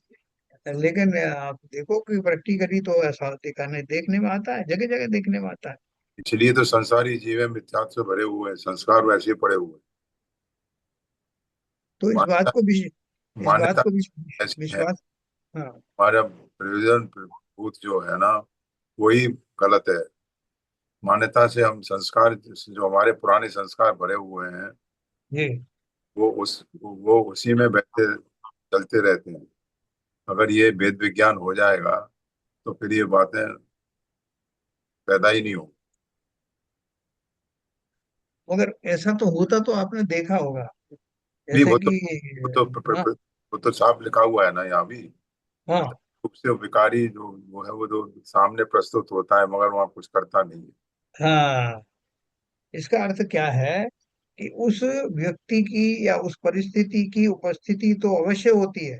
लेकिन आप देखो कि प्रैक्टिकली तो ऐसा दिखाने देखने में आता है, जगह जगह देखने में आता है। इसलिए तो संसारी जीवन मिथ्यात्व से भरे हुए हैं, संस्कार वैसे ही पड़े हुए हैं। तो मान्यता इस बात मान्यता को ऐसी है। विश्वास। हाँ। हमारा प्रयोजन भूत जो है ना, वही गलत है। मान्यता से हम संस्कार, जो हमारे पुराने संस्कार भरे हुए हैं, जी। वो उसी में बहते चलते रहते हैं। अगर ये वेद विज्ञान हो जाएगा तो फिर ये बातें पैदा ही नहीं होंगी। मगर ऐसा तो होता तो आपने देखा होगा, नहीं, जैसे कि हाँ। वो तो साफ लिखा हुआ है ना यहाँ भी। हाँ। प्रत्यक्ष रूप से विकारी जो वो है, वो जो सामने प्रस्तुत होता है, मगर वहाँ कुछ करता नहीं है। हाँ। इसका अर्थ क्या है कि उस व्यक्ति की या उस परिस्थिति की उपस्थिति तो अवश्य होती है,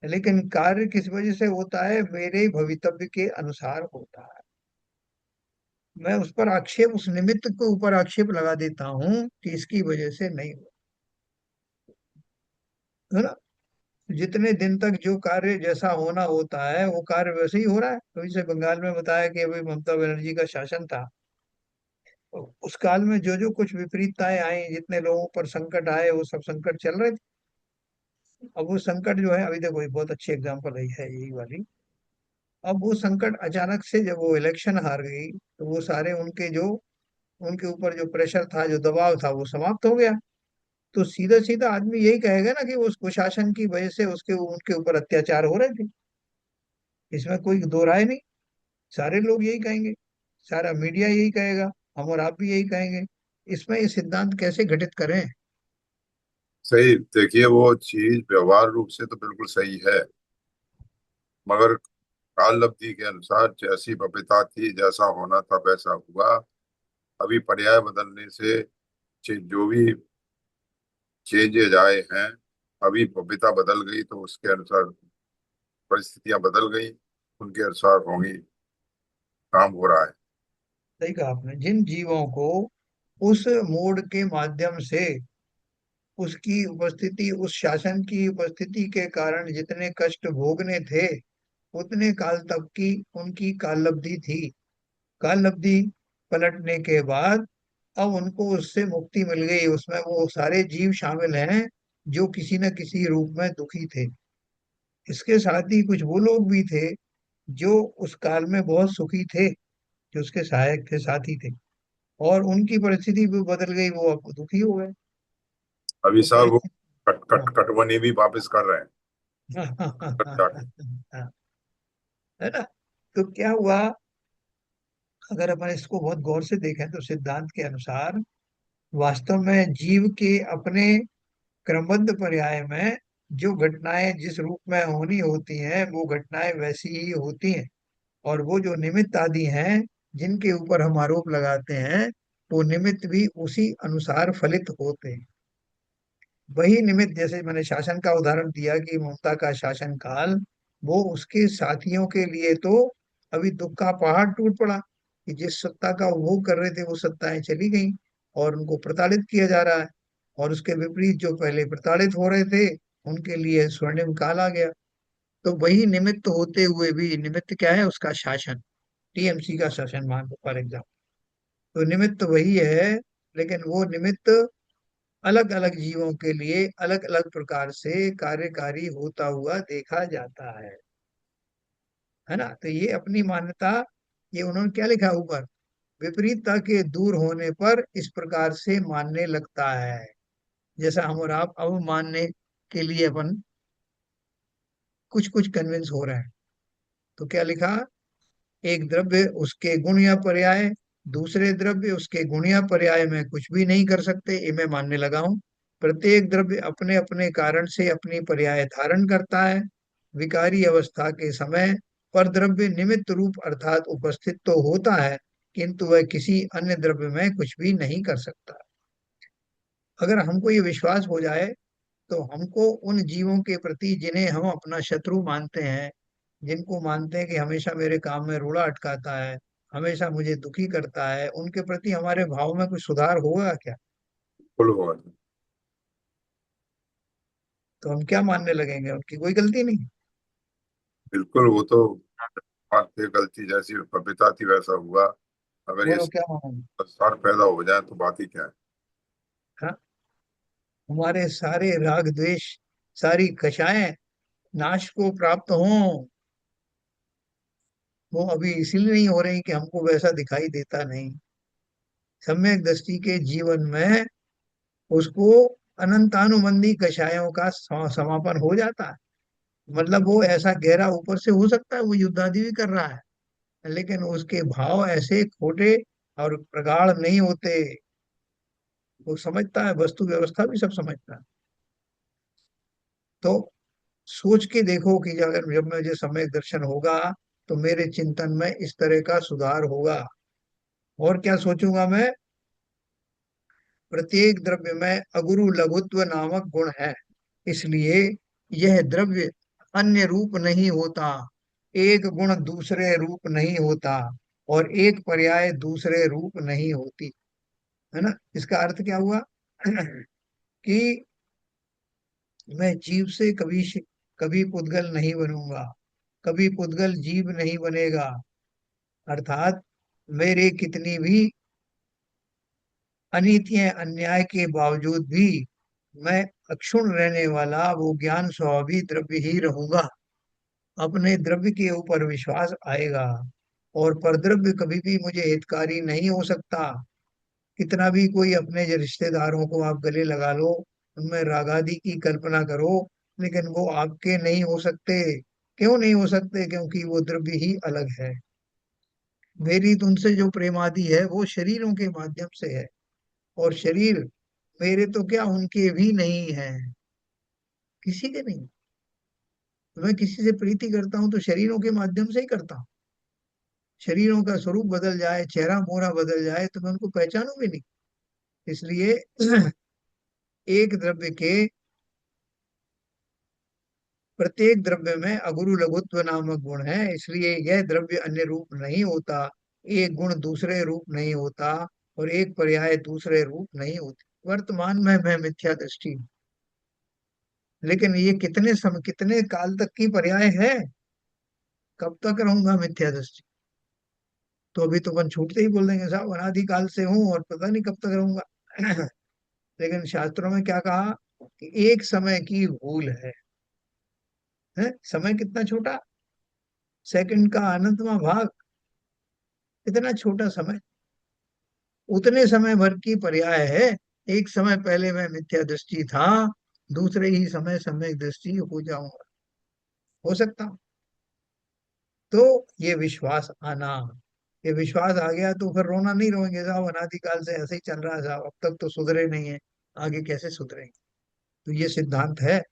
लेकिन कार्य किस वजह से होता है? मेरे भवितव्य के अनुसार होता है। मैं उस पर आक्षेप, उस निमित्त के ऊपर आक्षेप लगा देता हूँ कि इसकी वजह से नहीं हुआ, है ना? जितने दिन तक जो कार्य जैसा होना होता है वो कार्य वैसे ही हो रहा है। तो जैसे बंगाल में बताया कि अभी ममता बनर्जी का शासन था, तो उस काल में जो जो कुछ विपरीतताएं आई, जितने लोगों पर संकट आए, वो सब संकट चल रहे थे। अब वो संकट जो है, अभी देखो एक बहुत अच्छी एग्जांपल है यही वाली। अब वो संकट अचानक से जब वो इलेक्शन हार गई, तो वो सारे उनके जो, उनके ऊपर जो प्रेशर था, जो दबाव था, वो समाप्त हो गया। तो सीधा सीधा आदमी यही कहेगा ना कि वो उस कुशासन की वजह से उसके उनके ऊपर अत्याचार हो रहे थे। इसमें कोई दो राय नहीं। सारे लोग यही कहेंगे, सारा मीडिया यही कहेगा, हम और आप भी यही कहेंगे। इसमें ये सिद्धांत कैसे घटित करें? सही देखिए, वो चीज व्यवहार रूप से तो बिल्कुल सही है, मगर काल अवधि के अनुसार जैसी भव्यता थी, जैसा होना था वैसा हुआ। अभी पर्याय बदलने से जो भी चेंजेज आए हैं, अभी भव्यता बदल गई तो उसके अनुसार परिस्थितियां बदल गई, उनके अनुसार होंगी, काम हो रहा है। सही कहा आपने। जिन जीवों को उस मोड के माध्यम से, उसकी उपस्थिति, उस शासन की उपस्थिति के कारण जितने कष्ट भोगने थे, उतने काल तक की उनकी कालावधि थी। कालावधि पलटने के बाद अब उनको उससे मुक्ति मिल गई। उसमें वो सारे जीव शामिल हैं जो किसी न किसी रूप में दुखी थे। इसके साथ ही कुछ वो लोग भी थे जो उस काल में बहुत सुखी थे, जो उसके सहायक थे, साथी थे, और उनकी परिस्थिति भी बदल गई, वो अब दुखी हो गए। अभी तो साहब वो परिस्थिति। हाँ। कटवनी भी वापस कर रहे हैं, हाँ, हाँ, हाँ, हाँ, जाके। हाँ, है ना? तो क्या हुआ? अगर अपन इसको बहुत गौर से देखें तो सिद्धांत के अनुसार वास्तव में जीव के अपने क्रमबद्ध पर्याय में जो घटनाएं जिस रूप में होनी होती हैं, वो घटनाएं वैसी ही होती हैं। और वो जो निमित्त आदि हैं जिनके ऊपर हम आरोप लगाते हैं, वो निमित्त भी उसी अनुसार फलित होते हैं। वही निमित्त, जैसे मैंने शासन का उदाहरण दिया कि ममता का शासन काल, वो उसके साथियों के लिए तो अभी दुख का पहाड़ टूट पड़ा कि जिस सत्ता का वो कर रहे थे वो सत्ताएं चली गई और उनको प्रताड़ित किया जा रहा है। और उसके विपरीत जो पहले प्रताड़ित हो रहे थे, उनके लिए स्वर्णिम काल आ गया। तो वही निमित्त होते हुए भी, निमित्त क्या है उसका, शासन, टीएमसी का शासन मान लो फॉर एग्जाम्पल। तो निमित्त वही है, लेकिन वो निमित्त अलग अलग जीवों के लिए अलग अलग प्रकार से कार्यकारी होता हुआ देखा जाता है ना। तो ये अपनी मान्यता, ये उन्होंने क्या लिखा ऊपर, विपरीतता के दूर होने पर इस प्रकार से मानने लगता है। जैसा हम और आप अब मानने के लिए अपन कुछ कुछ कन्विंस हो रहे हैं। तो क्या लिखा, एक द्रव्य उसके गुण या पर्याय, दूसरे द्रव्य उसके गुण या पर्याय में कुछ भी नहीं कर सकते, ये मैं मानने लगा हूं। प्रत्येक द्रव्य अपने अपने कारण से अपनी पर्याय धारण करता है। विकारी अवस्था के समय पर द्रव्य निमित्त रूप अर्थात उपस्थित तो होता है, किंतु वह किसी अन्य द्रव्य में कुछ भी नहीं कर सकता। अगर हमको ये विश्वास हो जाए, तो हमको उन जीवों के प्रति जिन्हें हम अपना शत्रु मानते हैं, जिनको मानते हैं कि हमेशा मेरे काम में रोड़ा अटकाता है, हमेशा मुझे दुखी करता है, उनके प्रति हमारे भाव में कुछ सुधार होगा क्या? फुल होगा। तो हम क्या मानने लगेंगे, उनकी कोई गलती नहीं। बिल्कुल, वो तो बात ये गलती जैसी पपीता थी वैसा हुआ। अगर ये बोलो क्या मानेंगे? संसार पैदा हो जाए तो बात ही क्या है। हाँ, हमारे सारे राग द्वेष, सारी कषाएं नाश को प्राप्त हों, वो अभी इसीलिए नहीं हो रही कि हमको वैसा दिखाई देता नहीं। सम्यक दृष्टि के जीवन में उसको अनंतानुबंधी कषायों का समापन हो जाता है। मतलब वो ऐसा गहरा ऊपर से हो सकता है, वो युद्ध आदि भी कर रहा है, लेकिन उसके भाव ऐसे खोटे और प्रगाढ़ नहीं होते। वो समझता है, वस्तु व्यवस्था भी सब समझता है। तो सोच के देखो कि अगर जब मुझे सम्यक दर्शन होगा, तो मेरे चिंतन में इस तरह का सुधार होगा। और क्या सोचूंगा मैं, प्रत्येक द्रव्य में अगुरु लघुत्व नामक गुण है, इसलिए यह द्रव्य अन्य रूप नहीं होता, एक गुण दूसरे रूप नहीं होता, और एक पर्याय दूसरे रूप नहीं होती। है ना। इसका अर्थ क्या हुआ कि मैं जीव से कभी पुद्गल नहीं बनूंगा, कभी पुद्गल जीव नहीं बनेगा। अर्थात मेरे कितनी भी अनीतियां अन्याय के बावजूद भी मैं अक्षुण रहने वाला वो ज्ञान स्वभावी द्रव्य ही रहूंगा। अपने द्रव्य के ऊपर विश्वास आएगा, और परद्रव्य कभी भी मुझे हितकारी नहीं हो सकता। कितना भी कोई अपने जो रिश्तेदारों को आप गले लगा लो, उनमें रागादि की कल्पना करो, लेकिन वो आपके नहीं हो सकते। क्यों नहीं हो सकते? क्योंकि वो द्रव्य ही अलग है। मेरी तुमसे जो प्रेम आदि है वो शरीरों के माध्यम से है, और शरीर मेरे तो क्या, उनके भी नहीं है, किसी के नहीं। मैं किसी से प्रीति करता हूँ तो शरीरों के माध्यम से ही करता हूँ। शरीरों का स्वरूप बदल जाए, चेहरा मोहरा बदल जाए, तो मैं उनको पहचानूंगी नहीं। इसलिए एक द्रव्य के, प्रत्येक द्रव्य में अगुरु लघुत्व नामक गुण है, इसलिए यह द्रव्य अन्य रूप नहीं होता, एक गुण दूसरे रूप नहीं होता, और एक पर्याय दूसरे रूप नहीं होती। वर्तमान में मैं मिथ्या दृष्टि हूं, लेकिन ये कितने काल तक की पर्याय है? कब तक रहूंगा मिथ्या दृष्टि? तो अभी तो अपन छूटते ही बोल देंगे साहब अनादि काल से हूं और पता नहीं कब तक रहूंगा। लेकिन शास्त्रों में क्या कहा, कि एक समय की भूल है समय कितना छोटा, सेकंड का अनंतवां भाग, इतना छोटा समय, उतने समय भर की पर्याय है। एक समय पहले मैं मिथ्या दृष्टि था, दूसरे ही समय सम्यक दृष्टि हो जाऊंगा, हो सकता हूं। तो ये विश्वास आना, ये विश्वास आ गया तो फिर रोना नहीं रोएंगे साहब, अनादिकाल से ऐसे ही चल रहा है साहब, अब तक तो सुधरे नहीं है, आगे कैसे सुधरेंगे। तो ये सिद्धांत है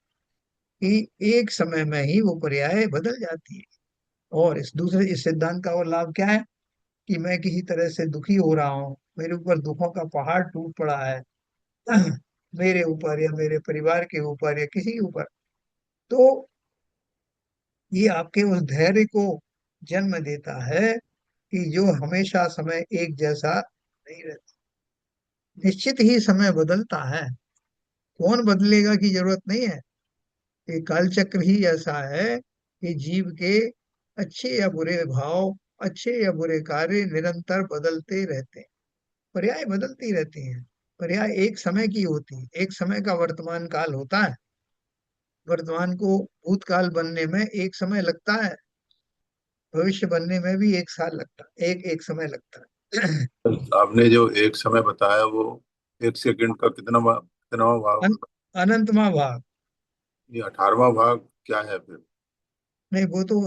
कि एक समय में ही वो पर्याय बदल जाती है। और इस सिद्धांत का और लाभ क्या है, कि मैं किसी तरह से दुखी हो रहा हूँ, मेरे ऊपर दुखों का पहाड़ टूट पड़ा है, मेरे ऊपर या मेरे परिवार के ऊपर या किसी के ऊपर, तो ये आपके उस धैर्य को जन्म देता है कि जो हमेशा समय एक जैसा नहीं रहता, निश्चित ही समय बदलता है। कौन बदलेगा की जरूरत नहीं है, ये काल चक्र ही ऐसा है ये जीव के अच्छे या बुरे भाव, अच्छे या बुरे कार्य निरंतर बदलते रहते हैं। पर्याय बदलती रहती हैं। पर्याय एक समय की होती है, एक समय का वर्तमान काल होता है। वर्तमान को भूतकाल बनने में एक समय लगता है, भविष्य बनने में भी एक साल लगता है, एक एक समय लगता है। आपने जो एक समय बताया वो एक सेकंड का कितना भाग अन, होता अनंतमा भाग। है? ये 18वां भाग क्या है फिर? नहीं, वो तो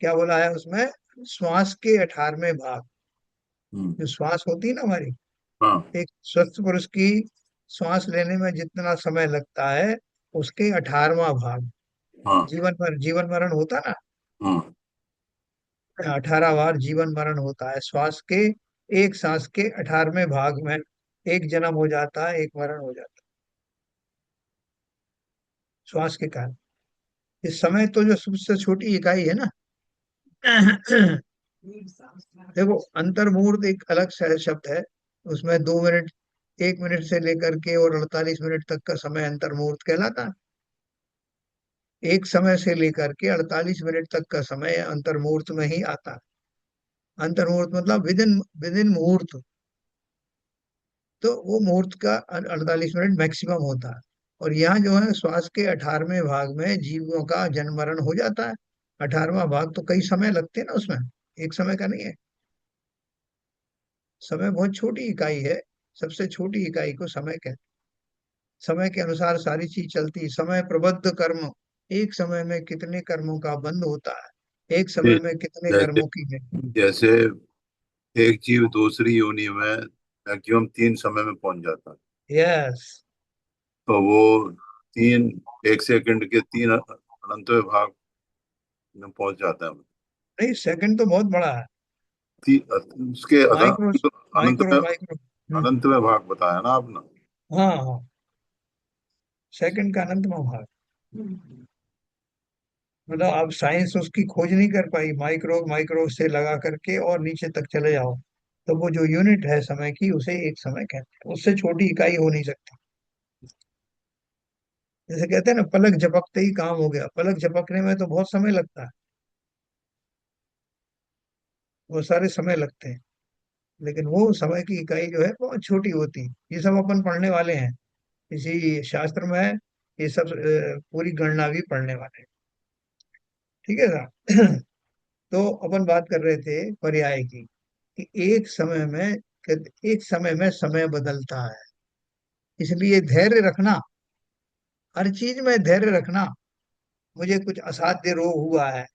क्या बोला है उसमें, श्वास के 18वें भाग। हम्म। जो श्वास होती है ना हमारी, हाँ। एक स्वस्थ पुरुष की श्वास लेने में जितना समय लगता है, उसके 18वां भाग। हाँ। जीवन मरण होता ना, हाँ। 18 बार जीवन मरण होता है श्वास के। एक सांस के 18वें भाग में एक जन्म हो जाता है, एक मरण हो जाता है श्वास के कारण। इस समय तो जो सबसे छोटी इकाई है ना, देखो, अंतर्मुहूर्त एक अलग शब्द है। उसमें 2 मिनट, 1 मिनट से लेकर के और 48 मिनट तक का समय अंतर्मुहूर्त कहलाता है। एक समय से लेकर के 48 मिनट तक का समय अंतर्मुहूर्त में ही आता है। अंतर्मुहूर्त मतलब विद इन मुहूर्त। तो वो मुहूर्त का 48 मिनट मैक्सिमम होता है। और यहाँ जो है श्वास के 18वें भाग में जीवों का जन्म मरण हो जाता है। 18वां भाग तो कई समय लगते हैं ना उसमें, एक समय का नहीं है। समय बहुत छोटी इकाई है, सबसे छोटी इकाई को समय कहते हैं। समय के अनुसार सारी चीज चलती है। समय प्रबद्ध कर्म, एक समय में कितने कर्मों का बंध होता है, एक ये समय में कितने जैसे कर्मों की नहीं। जैसे एक जीव दूसरी योनि में मैक्सिमम 3 समय में पहुंच जाता है, यस। तो वो तीन एक सेकंड के 3 अनंतवें भाग में पहुंच जाता है। नहीं, सेकंड तो बहुत बड़ा है। उसके माइक्रो, अनंत में माइक्रो। अनंत में भाग बताया ना आपने? हाँ हाँ, सेकंड का अनंत में भाग। मतलब अब साइंस उसकी खोज नहीं कर पाई, माइक्रो माइक्रो से लगा करके और नीचे तक चले जाओ, तो वो जो यूनिट है समय की, उसे एक समय कहते हैं। उससे छोटी इकाई हो नहीं सकती। जैसे कहते हैं ना, पलक झपकते ही काम हो गया। पलक झपकने में तो बहुत समय लगता है, बहुत सारे समय लगते हैं। लेकिन वो समय की इकाई जो है बहुत छोटी होती है। ये सब अपन पढ़ने वाले हैं, इसी शास्त्र में है। ये सब पूरी गणना भी पढ़ने वाले हैं। ठीक है ना। तो अपन बात कर रहे थे पर्याय की, कि एक समय में समय बदलता है। इसलिए धैर्य रखना, हर चीज में धैर्य रखना। मुझे कुछ असाध्य रोग हुआ है,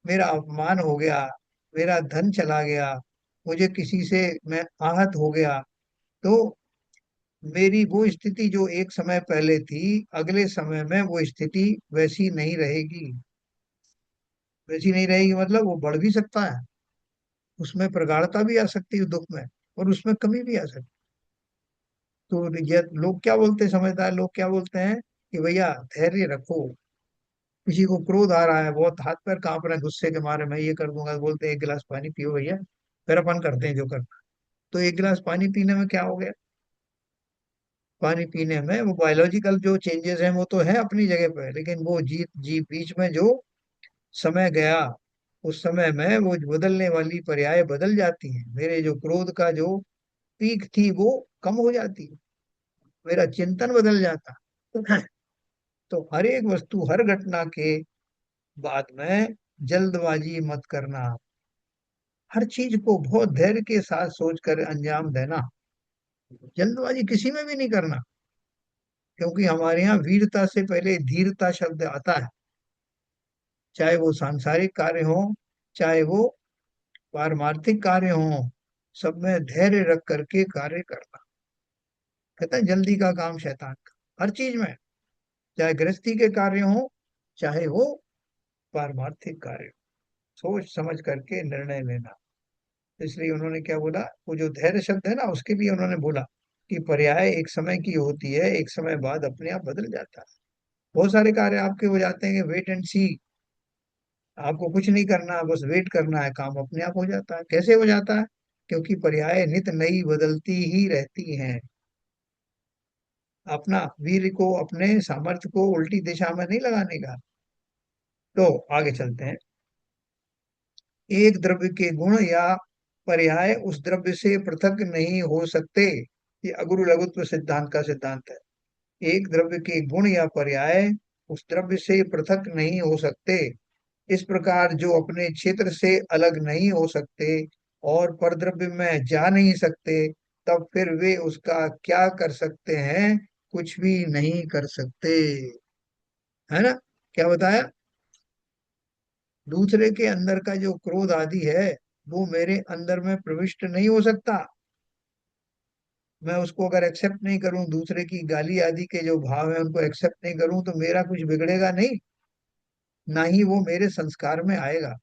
मेरा अपमान हो गया, मेरा धन चला गया, मुझे किसी से मैं आहत हो गया, तो मेरी वो स्थिति जो एक समय पहले थी, अगले समय में वो स्थिति वैसी नहीं रहेगी। वैसी नहीं रहेगी मतलब वो बढ़ भी सकता है, उसमें प्रगाढ़ता भी आ सकती है दुख में, और उसमें कमी भी आ सकती है। तो ये लोग क्या बोलते हैं, समझदार लोग क्या बोलते हैं, कि भैया धैर्य रखो। किसी को क्रोध आ रहा है, बहुत हाथ पैर कांप रहे हैं गुस्से के मारे, मैं ये कर दूंगा, बोलते हैं 1 गिलास पानी पियो भैया, फिर अपन करते हैं जो करना। तो 1 गिलास पानी पीने में क्या हो गया, पानी पीने में वो बायोलॉजिकल जो चेंजेस हैं वो तो है अपनी जगह पे, लेकिन वो जी जी बीच में जो समय गया, उस समय में वो बदलने वाली पर्याय बदल जाती हैं। मेरे जो क्रोध का जो पीक थी वो कम हो जाती है, मेरा चिंतन बदल जाता है। तो हर एक वस्तु, हर घटना के बाद में जल्दबाजी मत करना। हर चीज को बहुत धैर्य के साथ सोच कर अंजाम देना। जल्दबाजी किसी में भी नहीं करना, क्योंकि हमारे यहाँ वीरता से पहले धीरता शब्द आता है। चाहे वो सांसारिक कार्य हो, चाहे वो पारमार्थिक कार्य हो, सब में धैर्य रख करके कार्य करना। कहते हैं जल्दी का काम शैतान का, हर चीज में। चाहे गृहस्थी के कार्य हो, चाहे वो पारमार्थिक कार्य हो, सोच समझ करके निर्णय लेना। इसलिए उन्होंने क्या बोला, वो जो धैर्य शब्द है ना, उसके लिए उन्होंने बोला कि पर्याय एक समय की होती है, एक समय बाद अपने आप बदल जाता है। बहुत सारे कार्य आपके हो जाते हैं, वेट एंड सी। आपको कुछ नहीं करना, बस वेट करना है, काम अपने आप हो जाता है। कैसे हो जाता है, क्योंकि पर्याय नित नई बदलती ही रहती हैं। अपना वीर को, अपने सामर्थ्य को उल्टी दिशा में नहीं लगाने का। तो आगे चलते हैं। एक द्रव्य के गुण या पर्याय उस द्रव्य से पृथक नहीं हो सकते। ये अगुरु लघुत्व सिद्धांत का सिद्धांत है। एक द्रव्य के गुण या पर्याय उस द्रव्य से पृथक नहीं हो सकते। इस प्रकार जो अपने क्षेत्र से अलग नहीं हो सकते और परद्रव्य में जा नहीं सकते, तब फिर वे उसका क्या कर सकते हैं? कुछ भी नहीं कर सकते। है ना? क्या बताया? दूसरे के अंदर का जो क्रोध आदि है, वो मेरे अंदर में प्रविष्ट नहीं हो सकता। मैं उसको अगर एक्सेप्ट नहीं करूं, दूसरे की गाली आदि के जो भाव है उनको एक्सेप्ट नहीं करूं, तो मेरा कुछ बिगड़ेगा नहीं। ना ही वो मेरे संस्कार में आएगा।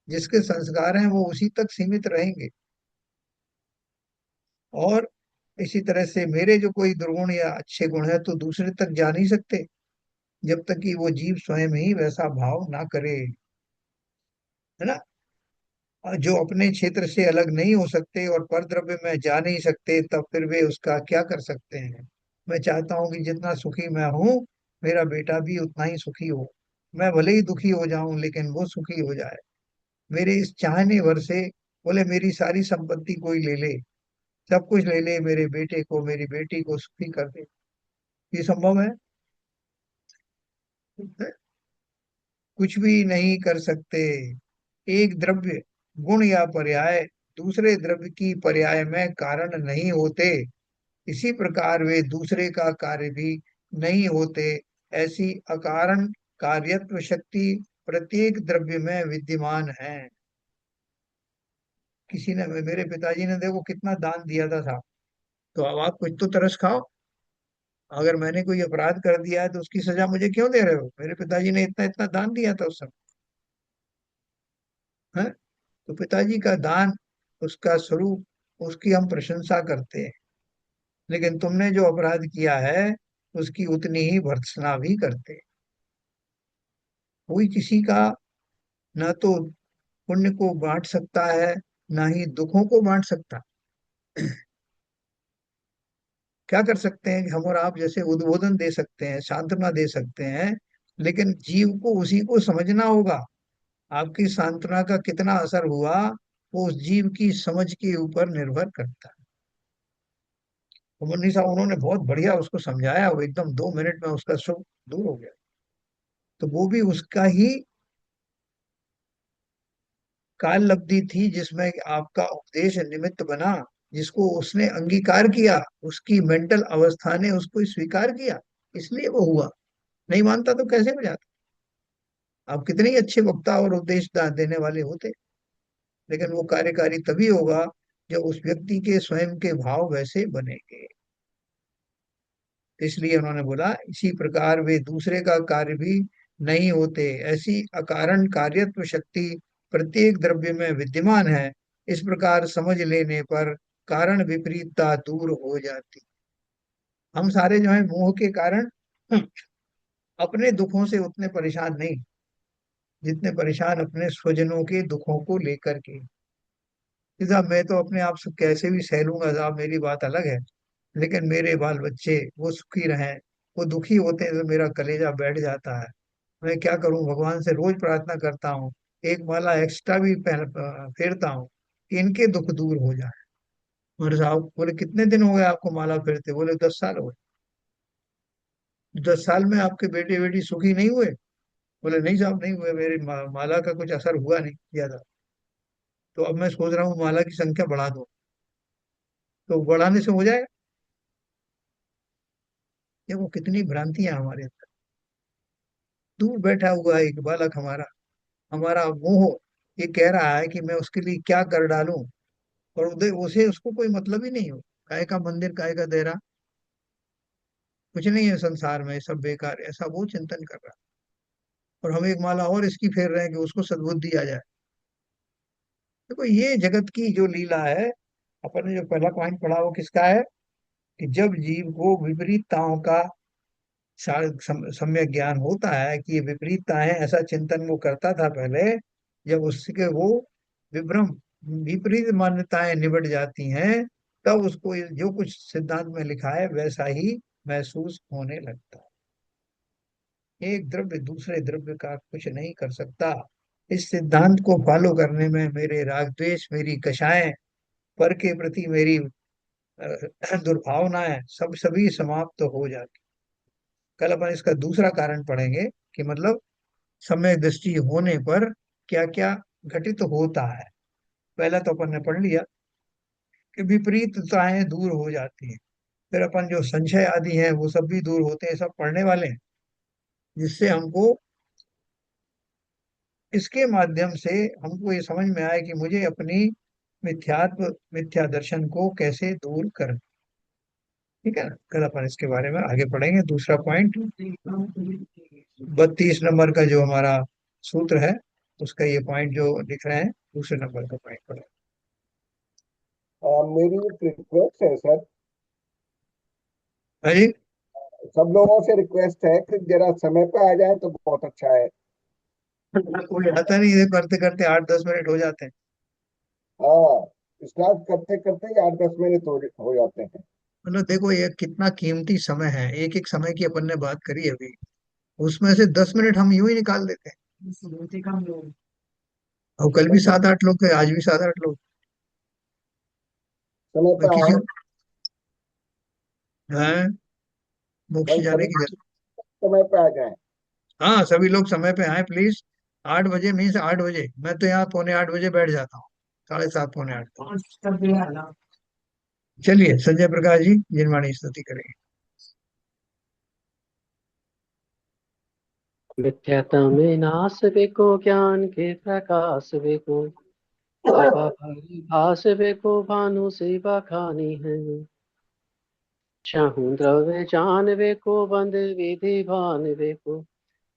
जिसके संस्कार हैं वो उसी तक सीमित रहेंगे। और इसी तरह से मेरे जो कोई दुर्गुण या अच्छे गुण है तो दूसरे तक जा नहीं सकते, जब तक कि वो जीव स्वयं ही वैसा भाव ना करे। है ना? और जो अपने क्षेत्र से अलग नहीं हो सकते और परद्रव्य में जा नहीं सकते, तब फिर वे उसका क्या कर सकते हैं? मैं चाहता हूं कि जितना सुखी मैं हूं, मेरा बेटा भी उतना ही सुखी हो। मैं भले ही दुखी हो जाऊं, लेकिन वो सुखी हो जाए। मेरे इस चाहने भर से, बोले मेरी सारी संपत्ति कोई ले ले, सब कुछ ले ले, मेरे बेटे को मेरी बेटी को सुखी कर दे। ये संभव है? कुछ भी नहीं कर सकते। एक द्रव्य गुण या पर्याय दूसरे द्रव्य की पर्याय में कारण नहीं होते, इसी प्रकार वे दूसरे का कार्य भी नहीं होते। ऐसी अकारण कार्यत्व शक्ति प्रत्येक द्रव्य में विद्यमान है। किसी ने, मेरे पिताजी ने देखो कितना दान दिया था साहब। तो अब आप कुछ तो तरस खाओ। अगर मैंने कोई अपराध कर दिया है तो उसकी सजा मुझे क्यों दे रहे हो? मेरे पिताजी ने इतना इतना दान दिया था उस समय। है? तो पिताजी का दान, उसका स्वरूप, उसकी हम प्रशंसा करते हैं। लेकिन तुमने जो अपराध किया है, उसकी उतनी ही भर्त्सना भी करते हैं। कोई किसी का ना तो पुण्य को बांट सकता है, ना ही दुखों को बांट सकता। क्या कर सकते हैं कि हम और आप जैसे उद्बोधन दे सकते हैं, सांत्वना दे सकते हैं, लेकिन जीव को उसी को समझना होगा। आपकी सांत्वना का कितना असर हुआ, वो उस जीव की समझ के ऊपर निर्भर करता है। तो मुन्नी साहब उन्होंने बहुत बढ़िया उसको समझाया, वो एकदम 2 मिनट में उसका सुख दूर हो गया। तो वो भी उसका ही काल लब्धि थी, जिसमें आपका उपदेश निमित्त बना, जिसको उसने अंगीकार किया, उसकी मेंटल अवस्था ने उसको स्वीकार किया, इसलिए वो हुआ। नहीं मानता तो कैसे हो जाता? आप कितने ही अच्छे वक्ता और उपदेश देने वाले होते, लेकिन वो कार्यकारी तभी होगा जब उस व्यक्ति के स्वयं के भाव वैसे बनेंगे। इसलिए उन्होंने बोला, इसी प्रकार वे दूसरे का कार्य भी नहीं होते। ऐसी अकारण कार्यत्व शक्ति प्रत्येक द्रव्य में विद्यमान है। इस प्रकार समझ लेने पर कारण विपरीतता दूर हो जाती। हम सारे जो है मोह के कारण अपने दुखों से उतने परेशान नहीं, जितने परेशान अपने स्वजनों के दुखों को लेकर के। कि साहब मैं तो अपने आप से कैसे भी सह लूंगा साहब, मेरी बात अलग है, लेकिन मेरे बाल बच्चे वो सुखी रहें, वो दुखी होते हैं तो मेरा कलेजा बैठ जाता है। मैं क्या करूं, भगवान से रोज प्रार्थना करता हूँ, एक माला एक्स्ट्रा भी फेरता हूँ कि इनके दुख दूर हो जाए। और साहब बोले कितने दिन हो गए आपको माला फेरते? बोले 10 साल हो गए। 10 साल में आपके बेटे बेटी सुखी नहीं हुए? बोले नहीं साहब, नहीं हुए, मेरी माला का कुछ असर हुआ नहीं ज्यादा। तो अब मैं सोच रहा हूँ माला की संख्या बढ़ा दूं, तो बढ़ाने से हो जाएगा। देखो कितनी भ्रांतियां हमारे अंदर। दूर बैठा हुआ है एक बालक हमारा, हमारा मोह ये कह रहा है कि मैं उसके लिए क्या कर डालूं, और उधर उसे उसको कोई मतलब ही नहीं हो। काय का मंदिर, काय का देरा, कुछ नहीं है संसार में, सब बेकार है, ऐसा वो चिंतन कर रहा है। और हम एक माला और इसकी फेर रहे हैं कि उसको सद्बुद्धि आ जाए। देखो ये जगत की जो लीला है, अपन ने जो पहला पॉइंट पढ़ा वो किसका है? कि जब जीव को विपरीतताओं का सम्यक ज्ञान होता है कि ये विपरीतता है, ऐसा चिंतन वो करता था पहले, जब उसके वो विभ्रम, विपरीत मान्यताएं निबट जाती हैं, तब उसको ये जो कुछ सिद्धांत में लिखा है वैसा ही महसूस होने लगता है। एक द्रव्य दूसरे द्रव्य का कुछ नहीं कर सकता। इस सिद्धांत को फॉलो करने में मेरे राग द्वेष, मेरी कषायें, पर के प्रति मेरी दुर्भावनाएं सब सभी समाप्त हो जाती। कल अपन इसका दूसरा कारण पढ़ेंगे कि मतलब सम्यक दृष्टि होने पर क्या क्या घटित होता है। पहला तो अपन ने पढ़ लिया कि विपरीतताएं दूर हो जाती हैं। फिर अपन जो संशय आदि हैं वो सब भी दूर होते हैं, सब पढ़ने वाले हैं, जिससे हमको इसके माध्यम से हमको ये समझ में आए कि मुझे अपनी मिथ्यात्व मिथ्या दर्शन को कैसे दूर करना। ठीक है ना, कल अपन इसके बारे में आगे पढ़ेंगे। दूसरा पॉइंट 32 नंबर का जो हमारा सूत्र है, उसका ये पॉइंट जो लिख रहे हैं, दूसरे नंबर का पॉइंट पढ़े। मेरी एक रिक्वेस्ट है सर, हाँ जी। सब लोगों से रिक्वेस्ट है कि जरा समय पे आ जाए तो बहुत अच्छा है। कोई आता नहीं है, करते करते 8-10 मिनट हो जाते हैं। हाँ, स्टार्ट करते करते ही 8-10 मिनट हो जाते हैं। मतलब देखो ये कितना कीमती समय है, एक एक समय की अपन ने बात करी अभी, उसमें से 10 मिनट हम यूं ही निकाल देते हैं। और कल भी कल 7-8 लोग थे, आज भी 7-8 लोग। समय मैं पे किसी आए, को हैं मोक्ष कल जाने सभी की। समय पे आ जाए। हाँ, सभी लोग समय पे आए प्लीज। 8 बजे मीन्स 8 बजे, मैं तो यहाँ पौने 8 बजे बैठ जाता हूँ, 7:30 पौने 8 तक। चलिए संजय प्रकाश जी जिनवाणी स्तुति करेंगे। मिथ्यात्व में नाश बेको, ज्ञान के प्रकाश बेको, सभा भरी भास बेको, भानु से बखानी है। चाहूं द्रव्य जान बेको, बंद विधि भान बेको,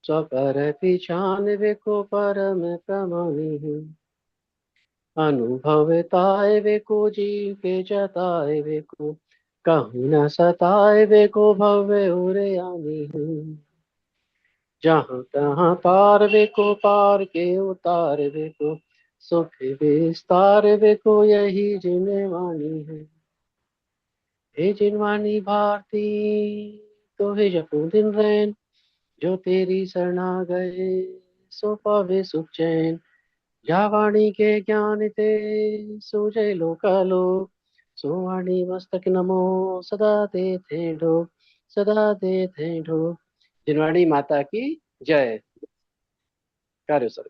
स्वपर पिछान बेको, परम प्रमाणी है। अनुभव ताए बेको, जीव के जताए बेको, कहूँ न सताए बेको, भव्य उरे आनी है। जहाँ तहाँ तार बेको, पार के उतार बेको, सुख विस्तार बेको, यही जिनवानी है। हे जिनवानी भारती, तो हे जपू दिन रैन, जो तेरी शरणा गए, सो पावे सुख चैन। जा वाणी के ज्ञान ते, सूझे लोकालो, सो वाणी मस्तक नमो, सदा देते ढो, सदा देते ढो। जिनवाणी माता की जय। कार्य सर।